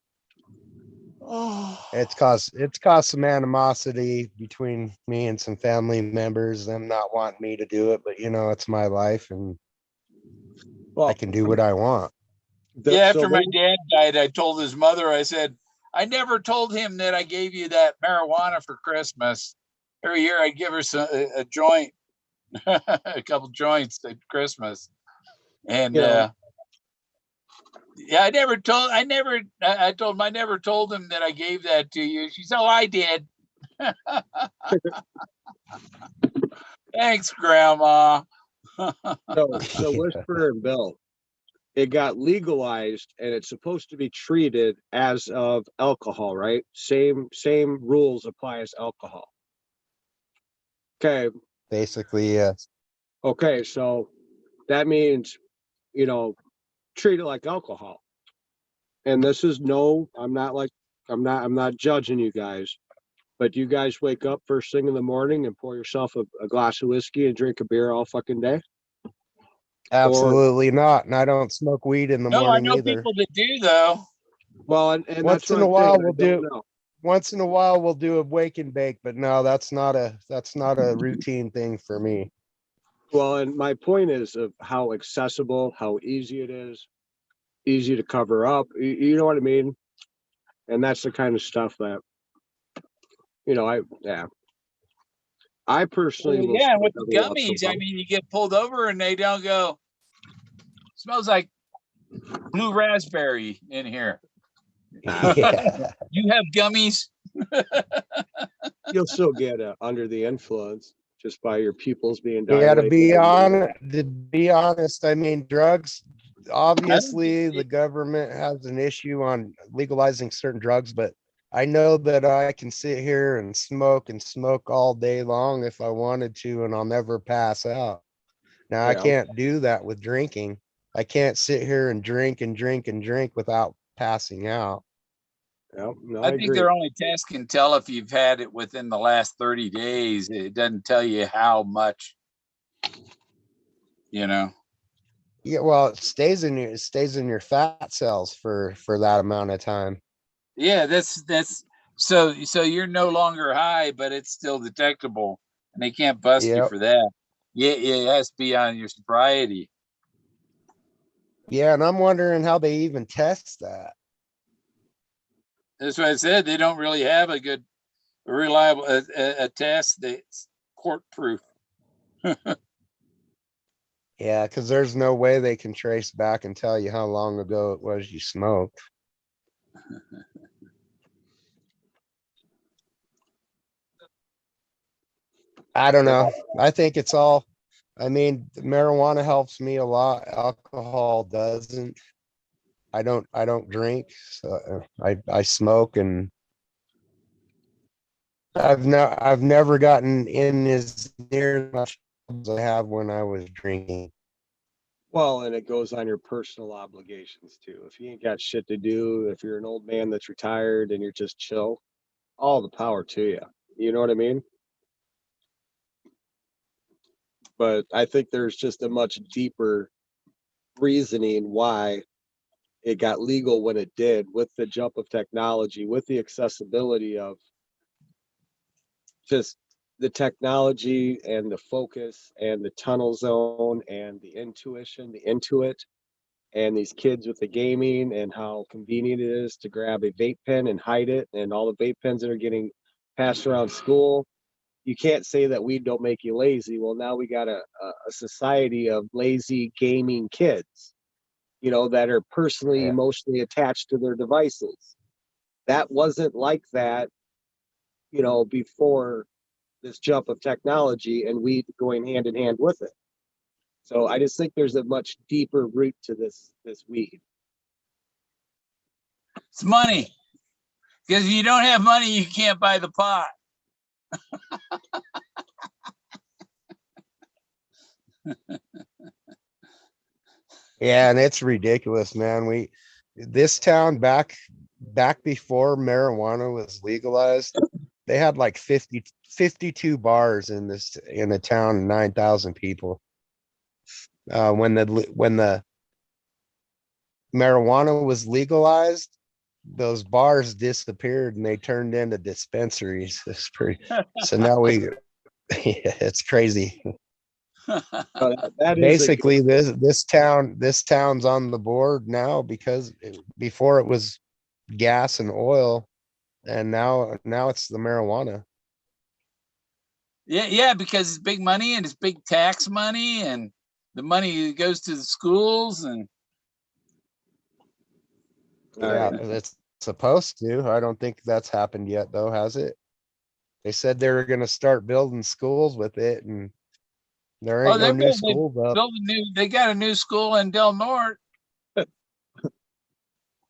it's caused some animosity between me and some family members, them not wanting me to do it, but it's my life and I can do what I want. After my dad died, I told his mother, I said, I never told him that I gave you that marijuana for Christmas. Every year I'd give her a joint, a couple joints at Christmas. And I told him I never told him that I gave that to you. She said, oh, I did. Thanks, Grandma. So Whisper and Bill, it got legalized and it's supposed to be treated as of alcohol, right? Same rules apply as alcohol. Okay. Basically, yes. Okay, so that means, treat it like alcohol. And this is I'm not judging you guys, but you guys wake up first thing in the morning and pour yourself a glass of whiskey and drink a beer all fucking day? Absolutely not. And I don't smoke weed in the morning I know either. people that do though. Well, and once in a while we'll do a wake and bake, but no, that's not a routine thing for me. Well, and my point is of how accessible, how easy it is, easy to cover up. You know what I mean? And that's the kind of stuff that, I personally will. Yeah, with the gummies, I mean, you get pulled over and they don't go, smells like blue raspberry in here. Yeah. You have gummies? You'll still get under the influence just by your pupils being dilated. Yeah, to be honest, I mean, drugs, obviously the government has an issue on legalizing certain drugs, but I know that I can sit here and smoke all day long if I wanted to, and I'll never pass out. Now, I can't do that with drinking. I can't sit here and drink without passing out. No, I think their only test can tell if you've had it within the last 30 days. It doesn't tell you how much, Yeah, well, it stays in your fat cells for that amount of time. Yeah, that's so you're no longer high, but it's still detectable, and they can't bust you for that. Yeah, it has to be on your sobriety. Yeah, and I'm wondering how they even test that. That's what I said. They don't really have a good, reliable a test that's court proof. Yeah, because there's no way they can trace back and tell you how long ago it was you smoked. I don't know. I think it's all, I mean, marijuana helps me a lot. Alcohol doesn't. I don't drink. So I smoke, and I've never gotten in as near as much as I have when I was drinking. Well, and it goes on your personal obligations too. If you ain't got shit to do, if you're an old man that's retired and you're just chill, all the power to you. You know what I mean? But I think there's just a much deeper reasoning why it got legal when it did, with the jump of technology, with the accessibility of just the technology and the focus and the tunnel zone and the intuition, the intuit, and these kids with the gaming and how convenient it is to grab a vape pen and hide it, and all the vape pens that are getting passed around school. You can't say that weed don't make you lazy. Well, now we got a society of lazy gaming kids, that are personally, Yeah. emotionally attached to their devices. That wasn't like that, before this jump of technology and weed going hand in hand with it. So I just think there's a much deeper root to this weed. It's money. Because if you don't have money, you can't buy the pot. Yeah, and it's ridiculous, man. This town back before marijuana was legalized, they had like 52 bars in a town of 9,000 people. When the marijuana was legalized, those bars disappeared and they turned into dispensaries. It's pretty. So now yeah, it's crazy. That is Basically, this town's on the board now because before it was gas and oil, and now it's the marijuana. Yeah, because it's big money and it's big tax money and the money goes to the schools and Yeah, it's supposed to. I don't think that's happened yet, though, has it? They said they were going to start building schools with it, and there ain't no new schools up. They got a new school in Del Norte.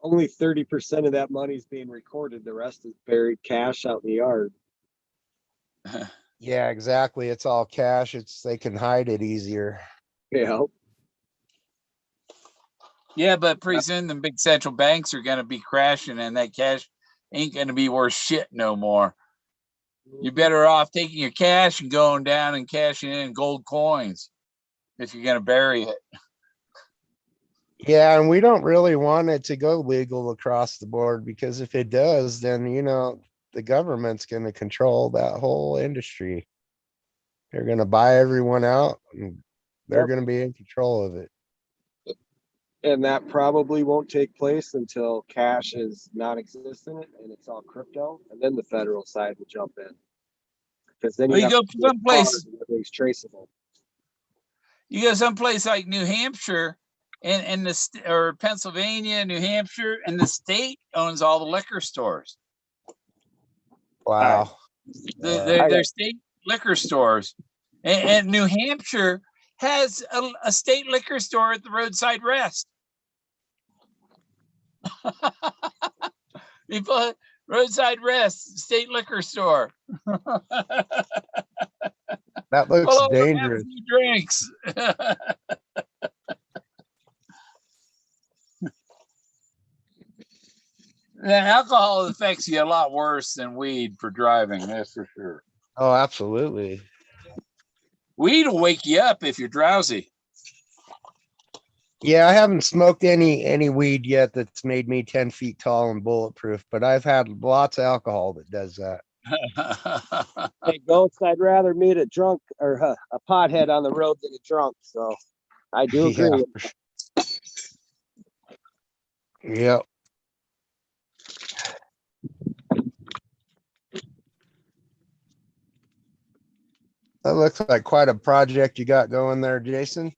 Only 30% of that money is being recorded. The rest is buried cash out in the yard. Yeah, exactly. It's all cash. They can hide it easier. Yeah. Yeah, but pretty soon the big central banks are going to be crashing and that cash ain't going to be worth shit no more. You're better off taking your cash and going down and cashing in gold coins if you're going to bury it. Yeah, and we don't really want it to go legal across the board, because if it does, then the government's going to control that whole industry. They're going to buy everyone out, and they're going to be in control of it. And that probably won't take place until cash is non-existent and it's all crypto, and then the federal side will jump in. Because then you go someplace, everything's traceable. You go someplace like New Hampshire and or Pennsylvania, New Hampshire, and the state owns all the liquor stores. Wow. They're state liquor stores. And New Hampshire has a state liquor store at the roadside rest. People, roadside rest, state liquor store. That looks dangerous. Drinks. Alcohol affects you a lot worse than weed for driving, that's for sure. Oh, absolutely. Weed will wake you up if you're drowsy. Yeah, I haven't smoked any weed yet that's made me 10 feet tall and bulletproof, but I've had lots of alcohol that does that. Hey, Ghost, I'd rather meet a drunk or a pothead on the road than a drunk. So I do agree. Yeah. With Yep. That looks like quite a project you got going there, Jason.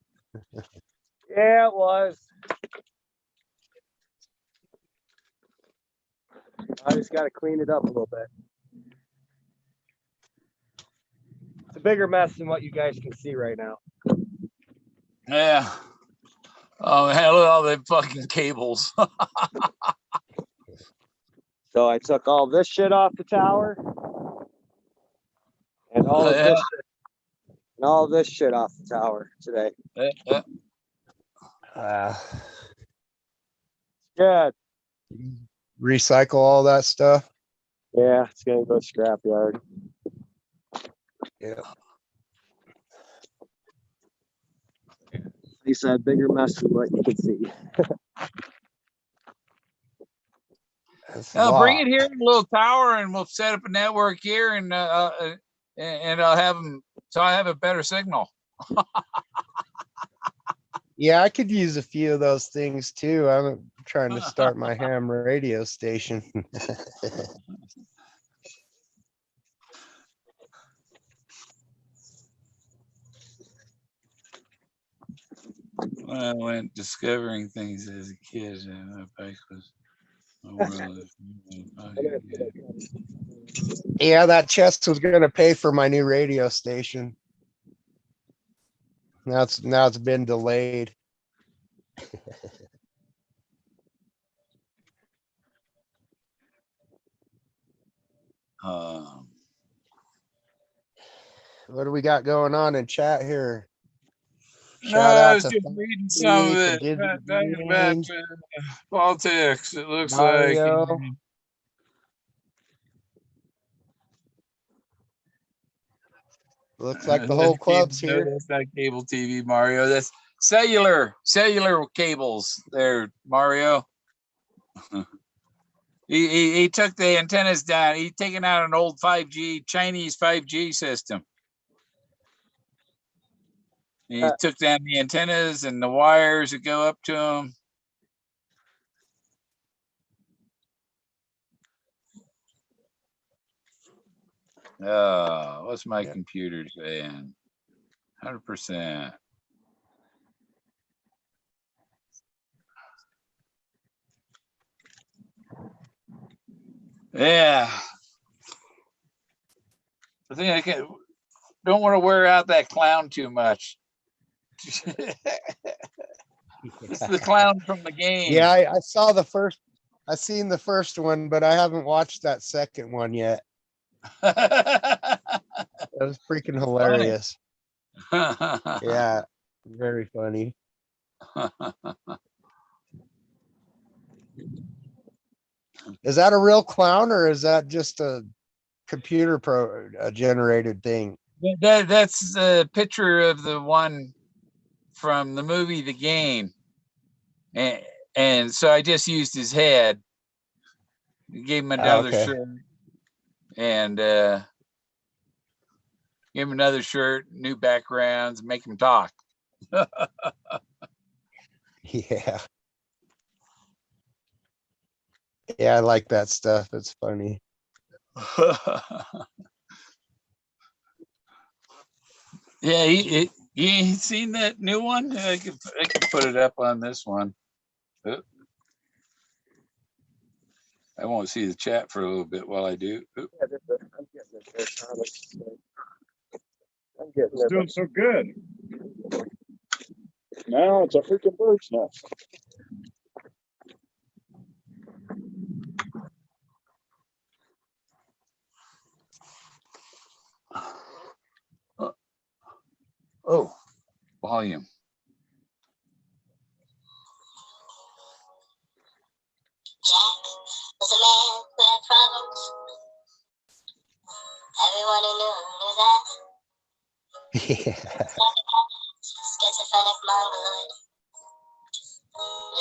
Yeah, it was. I just got to clean it up a little bit. It's a bigger mess than what you guys can see right now. Yeah. Oh, man, look at all the fucking cables. So I took all this shit off the tower, and all of Yeah. this shit, and all of this shit off the tower today. Good. Recycle all that stuff. Yeah, it's gonna go scrapyard. Yeah. At least I had bigger mess than what you can see. Bring it here in a little tower, and we'll set up a network here, and I'll have them. So I have a better signal. Yeah, I could use a few of those things too. I'm trying to start my ham radio station. I went discovering things as a kid, and my bike was. Yeah, that chest was going to pay for my new radio station. Now it's been delayed. What do we got going on in chat here? Shout I out was to just reading some of it, talking about politics. It looks Mario. like. Looks like the whole club's here. That's not cable TV, Mario. That's cellular cables there, Mario. He took the antennas down. He's taken out an old 5G Chinese 5G system. He took down the antennas and the wires that go up to them. What's my computer saying? 100%. Yeah. I think don't want to wear out that clown too much. It's the clown from the game. Yeah, I saw the first. I seen the first one, but I haven't watched that second one yet. That was freaking hilarious. Yeah, very funny. Is that a real clown or is that just a computer generated thing? That's a picture of the one from the movie The Game. And so I just used his head. Gave him another shirt. And give him another shirt, new backgrounds, make him talk. Yeah. Yeah, I like that stuff. It's funny. Yeah, you ain't seen that new one? I could put it up on this one. I won't see the chat for a little bit while I do. I'm getting it there, Thomas. I'm getting It's doing so good. Now it's a freaking bird's nest. Oh, volume. Jack was a man who had problems. Everyone who knew that. Yeah. Schizophrenic mongoloid.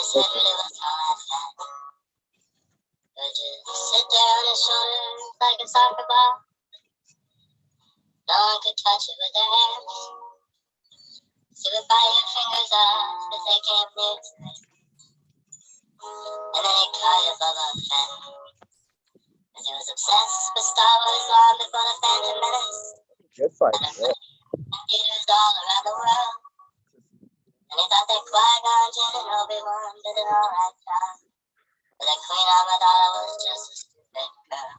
His head really was all after that. Would just sit there on his shoulder like a soccer ball. No one could touch it with their hands. So would bite your fingers off as they came near to it. And then he'd call you Bubba Fenn. Because he was obsessed with Star Wars long before the Phantom Menace. Good fight. Computers all around the world. And he thought that Qui-Gon Jinn and Obi-Wan did an alright job. But that Queen Amidala was just a stupid girl.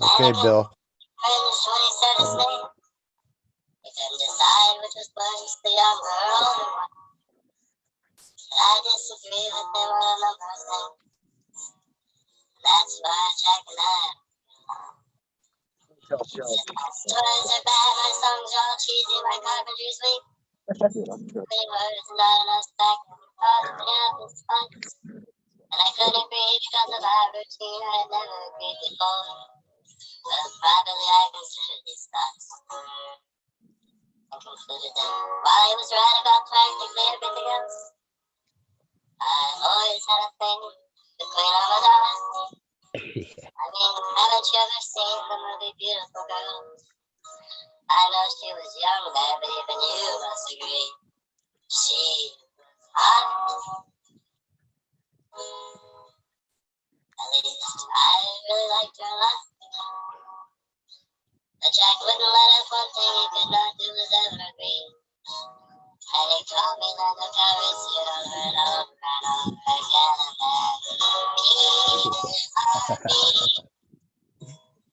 Okay, Bill. Cringed when he said his name. He couldn't decide which was worse, the young girl or what. I disagree with him on a number of things. That's why Jack and I Tell Joe. stories are bad, my songs are all cheesy, my carpentry's weak. Many words, not enough back and forth, yeah, it's fun. And I couldn't agree because of our routine, I had never agreed before. But privately I considered these thoughts. And concluded that while he was right about practically everything else, I always had a thing with Queen Amidala. I mean, haven't you ever seen the movie Beautiful Girls? I know she was young there, but even you must agree. She was hot. At least I really liked her a lot. But Jack wouldn't let us. One thing he could not do was ever agree. And he told me that the chorus you'd over and over and over again. And then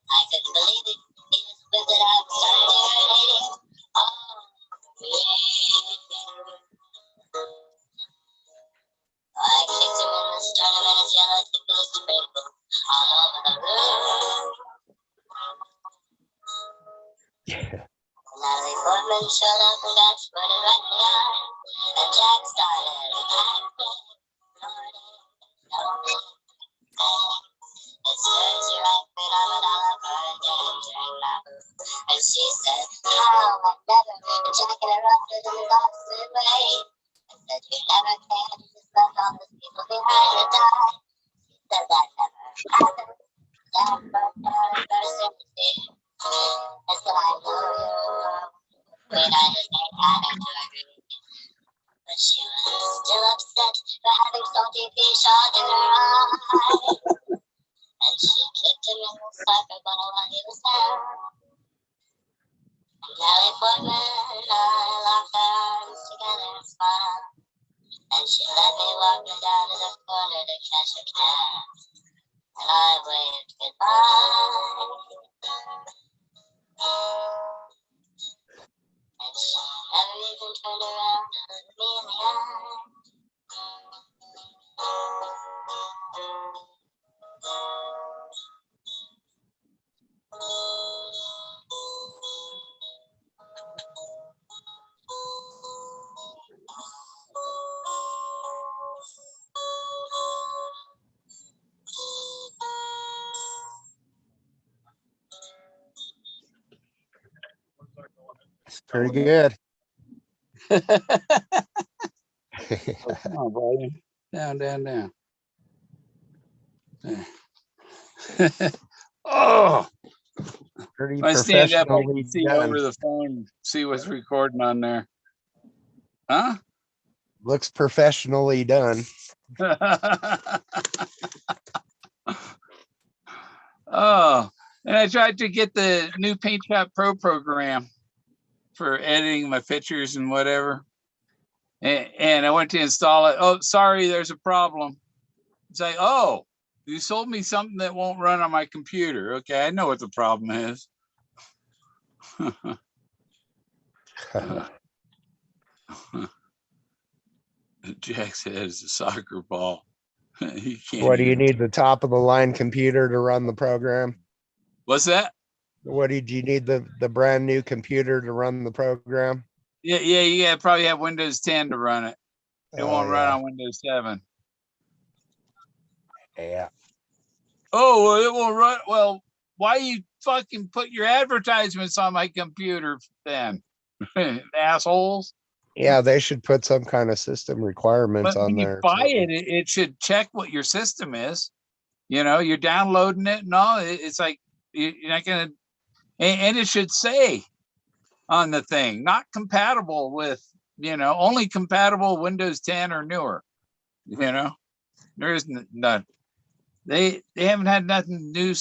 I couldn't believe it. He just whipped it out and started urinating all over me. I kicked him in the sternum and his yellow tickles sprinkled all over the room. Natalie Portman showed up and got squirted right in the eye. And Jack started acting, snorting, yelling. It stirs you right, Queen Amidala, for a danger now. And she said, how I never, and Jack interrupted in his opposite way. And said, you never can, you just left all those people behind to die. She said that never happened. Jack broke down and burst into tears. I said, I know you're Queen, I just ain't having to agree. But she was still upset for having salty fish all in her eye. And she kicked him in the soccer ball while he was down. And Natalie Portman and I locked our arms together and smiled. And she let me walk her down to the corner to catch a cab. And I waved goodbye. And she never even turned around to look me in the eye. Pretty good. Come on, buddy. Down, down, down. Oh, Pretty if I stand up, I professionally can see done. over the phone, see what's recording on there. Huh? Looks professionally done. Oh, and I tried to get the new Paint Shop Pro program for editing my pictures and whatever. And I went to install it. Oh, sorry, there's a problem. It's like, oh, you sold me something that won't run on my computer. Okay, I know what the problem is. Jack's head is a soccer ball. He can't What do you even- need? The top of the line computer to run the program? What's that? What did you need? The brand new computer to run the program? Yeah, you gotta probably have Windows 10 to run it. It won't run on Windows 7. Yeah. Oh, well, it won't run. Well, why you fucking put your advertisements on my computer then? Assholes. Yeah, they should put some kind of system requirements But on when you there. buy too. it should check what your system is. You know, you're downloading it and all. It's like you're not gonna, and it should say on the thing, not compatible with, only compatible Windows 10 or newer. There isn't none. They haven't had nothing new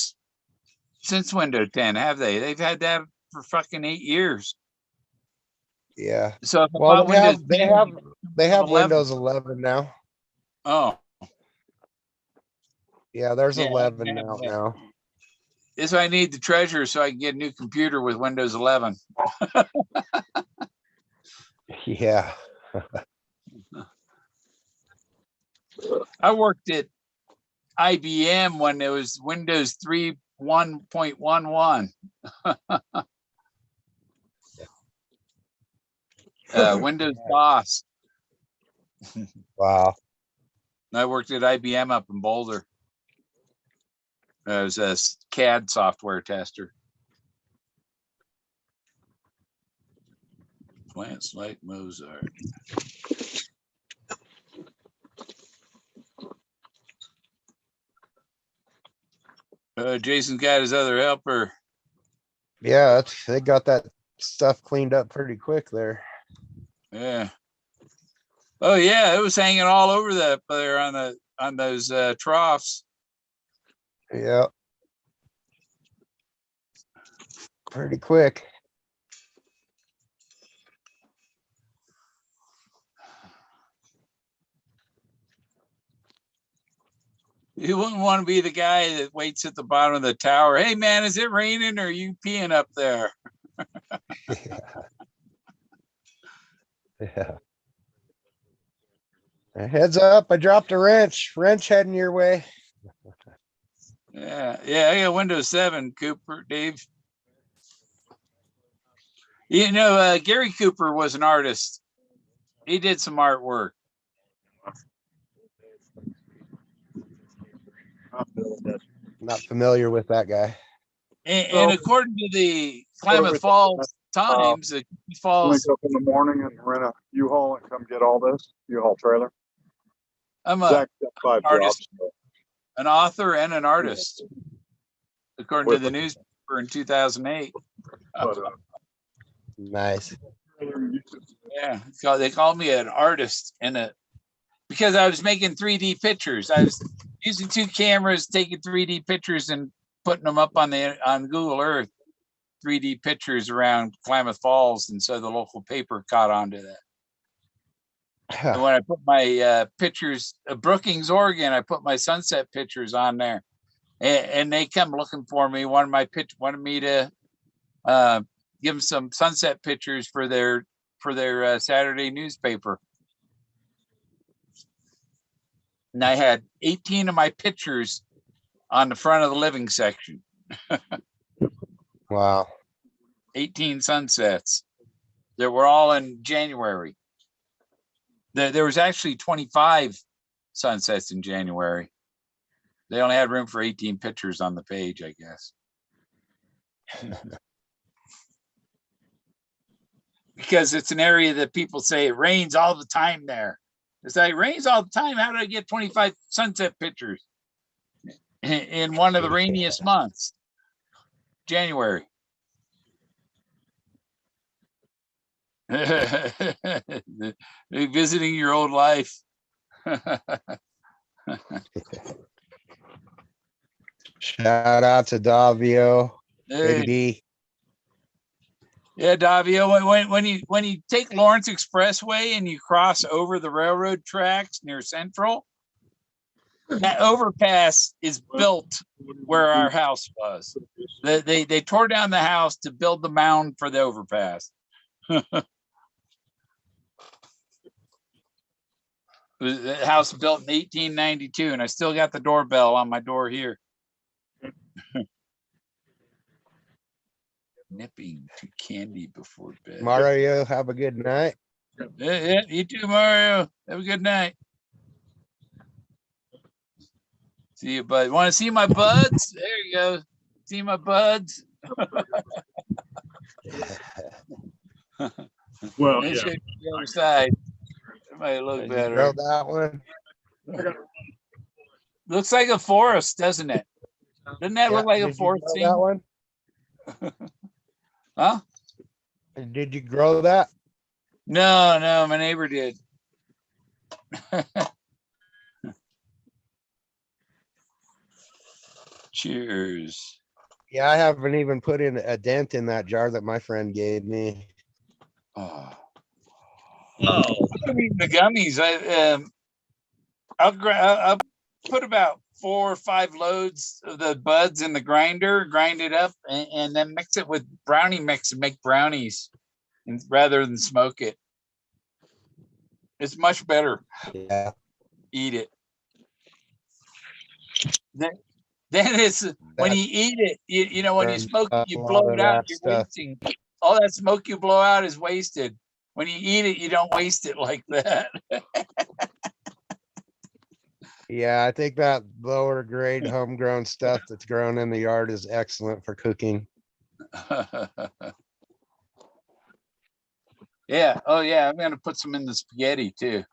since Windows 10, have they? They've had that for fucking 8 years. Yeah. So if I Well, bought Windows they 10, have 11. Windows 11 now. Oh, Yeah, there's yeah. 11 out now. This is why I need the treasure so I can get a new computer with Windows 11. Yeah. I worked at IBM when there was Windows 3 1.11. Windows DOS. Wow. I worked at IBM up in Boulder. I was a CAD software tester. Plants like Mozart. Jason's got his other helper. Yeah, they got that stuff cleaned up pretty quick there. Yeah. Oh yeah, it was hanging all over there on those troughs. Yeah. Pretty quick. You wouldn't want to be the guy that waits at the bottom of the tower. Hey man, is it raining or are you peeing up there? Yeah. Yeah. Heads up, I dropped a wrench. Wrench heading your way. Yeah, I got Windows 7, Cooper, Dave. You know, Gary Cooper was an artist. He did some artwork. Not familiar with that guy. And according to the Klamath Falls Times, the Falls. Wake up in the morning and rent a U-Haul and come get all this U-Haul trailer. I'm Zach got 5 artist, drops. an author and an artist, according to the newspaper in 2008. But, Nice. Yeah, so they called me an artist because I was making 3D pictures. I was using 2 cameras, taking 3D pictures and putting them up on Google Earth, 3D pictures around Klamath Falls, and so the local paper caught on to that. And when I put my pictures of Brookings, Oregon, I put my sunset pictures on there, and they come looking for me. Wanted me to give them some sunset pictures for their Saturday newspaper. And I had 18 of my pictures on the front of the living section. Wow. 18 sunsets that were all in January. There was actually 25 sunsets in January. They only had room for 18 pictures on the page, I guess. Because it's an area that people say it rains all the time there. It's like, it rains all the time. How did I get 25 sunset pictures in one of the rainiest months? January. Visiting your old life. Shout out to Davio. Hey. D. Yeah, Davio, when you take Lawrence Expressway and you cross over the railroad tracks near Central, that overpass is built where our house was. They tore down the house to build the mound for the overpass. The house built in 1892, and I still got the doorbell on my door here. Nipping to candy before bed. Mario, have a good night. Yeah, you too, Mario. Have a good night. See you, bud. Want to see my buds? There you go. See my buds? well, yeah. The other side. It might look better. Grow that one. Looks like a forest, doesn't it? Doesn't that look like a forest scene? That one? Huh? Did you grow that? No, my neighbor did. Cheers. Yeah, I haven't even put in a dent in that jar that my friend gave me. Oh. Oh, the gummies. I'll put about 4 or 5 loads of the buds in the grinder, grind it up, and then mix it with brownie mix and make brownies, rather than smoke it. It's much better. Yeah. Eat it. Then it's when you eat it, you know, when you smoke it, you A blow lot it of out. that You're stuff. wasting all that smoke you blow out is wasted. When you eat it, you don't waste it like that. Yeah, I think that lower grade homegrown stuff that's grown in the yard is excellent for cooking. Yeah. Oh, yeah. I'm gonna put some in the spaghetti too,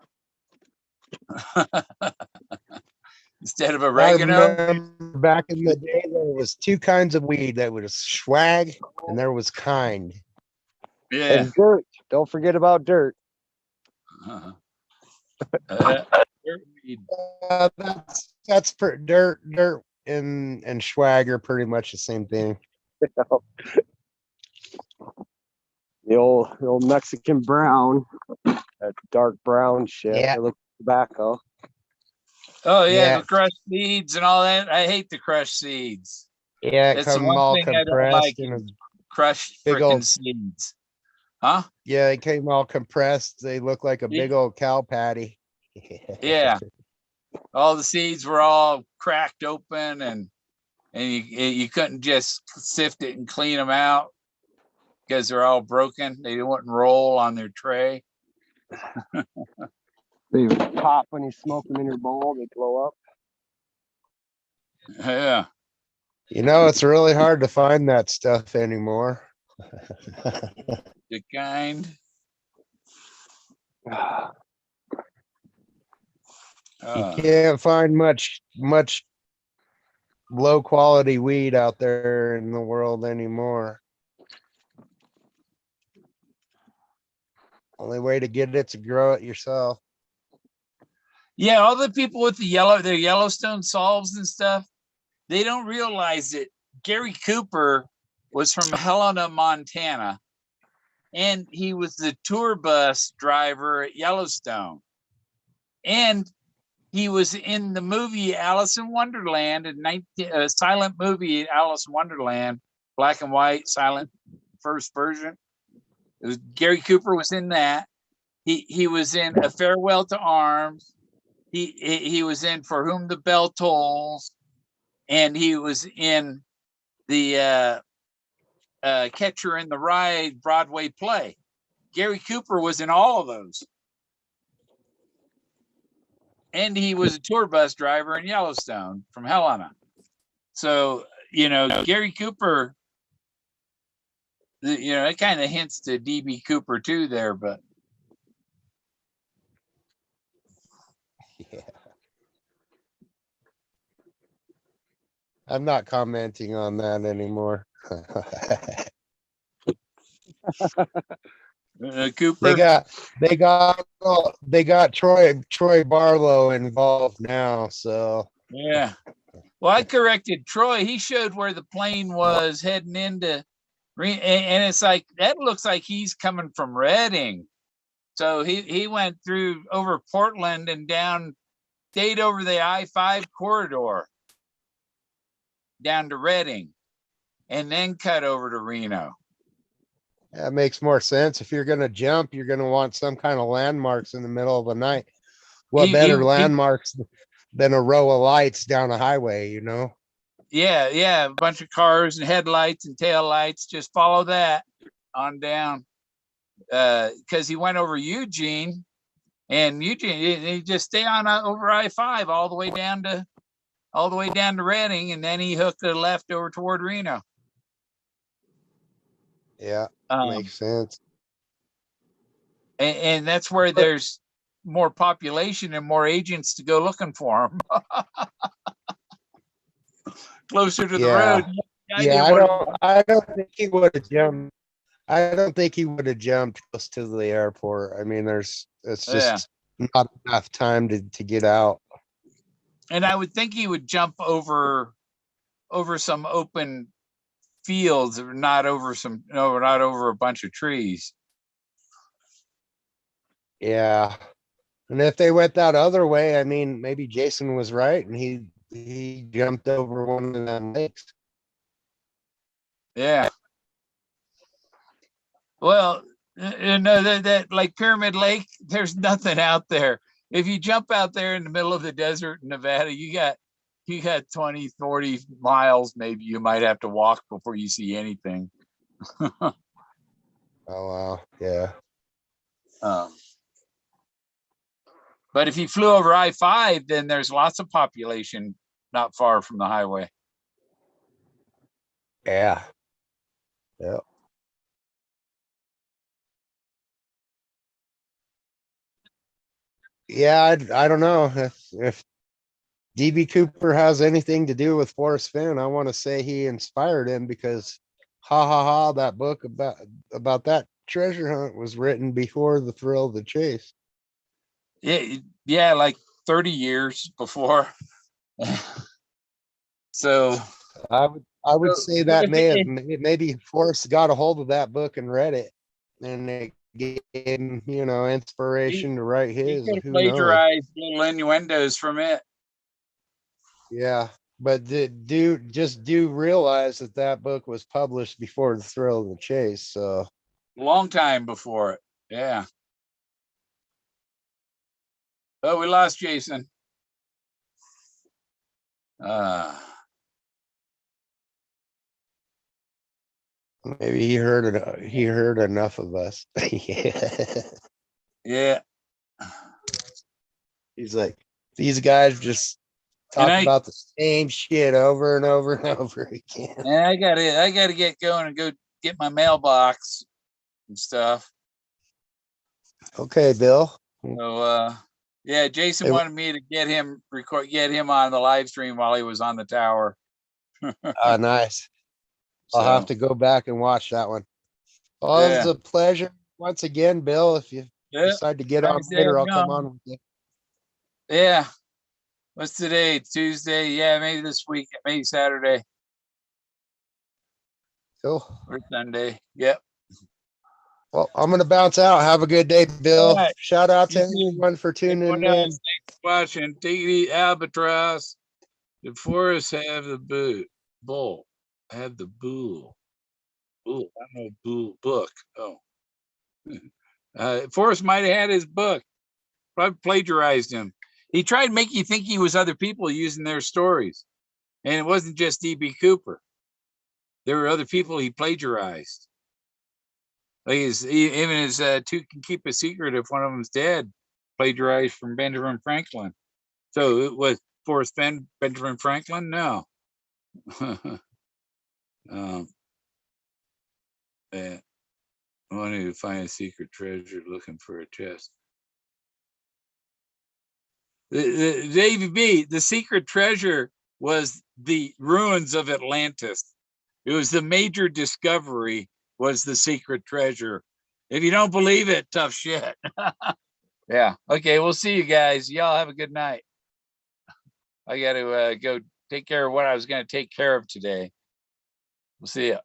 instead of I oregano. remember back in the day, there was 2 kinds of weed. There was swag and there was kind. Yeah. And dirt. Don't forget about dirt. Dirt weed. That's for dirt and swag are pretty much the same thing. The old Mexican brown, that dark brown shit. Yeah. It looks like tobacco. Oh yeah, Yeah. the crushed seeds and all that. I hate the crushed seeds. Yeah, it That's the come one all thing I don't like compressed in a is crushed big freaking old. seeds. Huh? Yeah, it came all compressed. They look like a big old cow patty. Yeah. All the seeds were all cracked open, and you couldn't just sift it and clean them out because they're all broken. They wouldn't roll on their tray. They pop when you smoke them in your bowl. They blow up. Yeah. You know, it's really hard to find that stuff anymore. The kind. You can't find much low quality weed out there in the world anymore. Only way to get it to grow it yourself. Yeah, all the people with their Yellowstone solves and stuff, they don't realize it. Gary Cooper was from Helena, Montana, and he was the tour bus driver at Yellowstone. And he was in the movie Alice in Wonderland, silent movie Alice in Wonderland, black and white, silent first version. Gary Cooper was in that. He was in A Farewell to Arms. He was in For Whom the Bell Tolls, and he was in the Catcher in the Rye Broadway play. Gary Cooper was in all of those. And he was a tour bus driver in Yellowstone from Helena. So, Gary Cooper, it kind of hints to DB Cooper too there, but. Yeah. I'm not commenting on that anymore. Cooper. They got Troy Barlow involved now, so Yeah. Well, I corrected Troy. He showed where the plane was heading into, and it's like that looks like he's coming from Redding. So he went through over Portland and down, stayed over the I-5 corridor down to Redding, and then cut over to Reno. that makes more sense. If you're gonna jump, you're gonna want some kind of landmarks in the middle of the night. What better landmarks than a row of lights down a highway, you know? Yeah, a bunch of cars and headlights and tail lights. Just follow that on down. Because he went over Eugene, and Eugene, he just stay on over I-5 all the way down to Redding, and then he hooked a left over toward Reno. Yeah, makes sense. And that's where there's more population and more agents to go looking for him. Closer to the road. I don't think he would have jumped. I don't think he would have jumped close to the airport. I mean, it's just not enough time to get out. And I would think he would jump over some open fields, not over a bunch of trees. Yeah. And if they went that other way, I mean, maybe Jason was right and he jumped over one of them lakes. Yeah. Well, that like Pyramid Lake, there's nothing out there. If you jump out there in the middle of the desert in Nevada, you got 20, 40 miles, maybe you might have to walk before you see anything. Oh wow. Yeah. But if you flew over I-5, then there's lots of population not far from the highway. Yeah. Yeah. Yeah, I don't know if DB Cooper has anything to do with Forrest Fenn. I want to say he inspired him because ha ha ha, that book about that treasure hunt was written before the thrill of the chase. Yeah, like 30 years before. So I would say that maybe Forrest got a hold of that book and read it, and it gave him, inspiration to write he his. could have Who knows? plagiarized little innuendos from it. Yeah, but do realize that that book was published before the thrill of the chase. So Long time before it. Yeah. Oh, we lost Jason. maybe he heard it. He heard enough of us. Yeah. He's like, these guys just talk about the same shit over and over and over again. And I gotta get going and go get my mailbox and stuff. Okay, Bill. So yeah, Jason wanted me to get him on the live stream while he was on the tower. Nice. I'll have to go back and watch that one. Oh, yeah. It's a pleasure once again, Bill. If you decide to get on later, I'll come on with you. Yeah. What's today? Tuesday? Yeah, maybe this week, maybe Saturday. Cool. Or Sunday. Yep. Well, I'm gonna bounce out. Have a good day, Bill. Right. Shout out to everyone for tuning in. Thanks for watching. Take the albatross. Did Forrest have the bull? Have the bull. Bull. I don't know bull book. Oh. Forrest might have had his book. Probably plagiarized him. He tried to make you think he was other people using their stories. And it wasn't just DB Cooper. There were other people he plagiarized. Like even his two can keep a secret if one of them's dead, plagiarized from Benjamin Franklin. So it was Forrest Fenn, Benjamin Franklin? No. Yeah. Wanting to find a secret treasure, looking for a chest. The secret treasure was the ruins of Atlantis. It was the major discovery, was the secret treasure. If you don't believe it, tough shit. Yeah. Okay, we'll see you guys. Y'all have a good night. I got to go take care of what I was going to take care of today. We'll see you.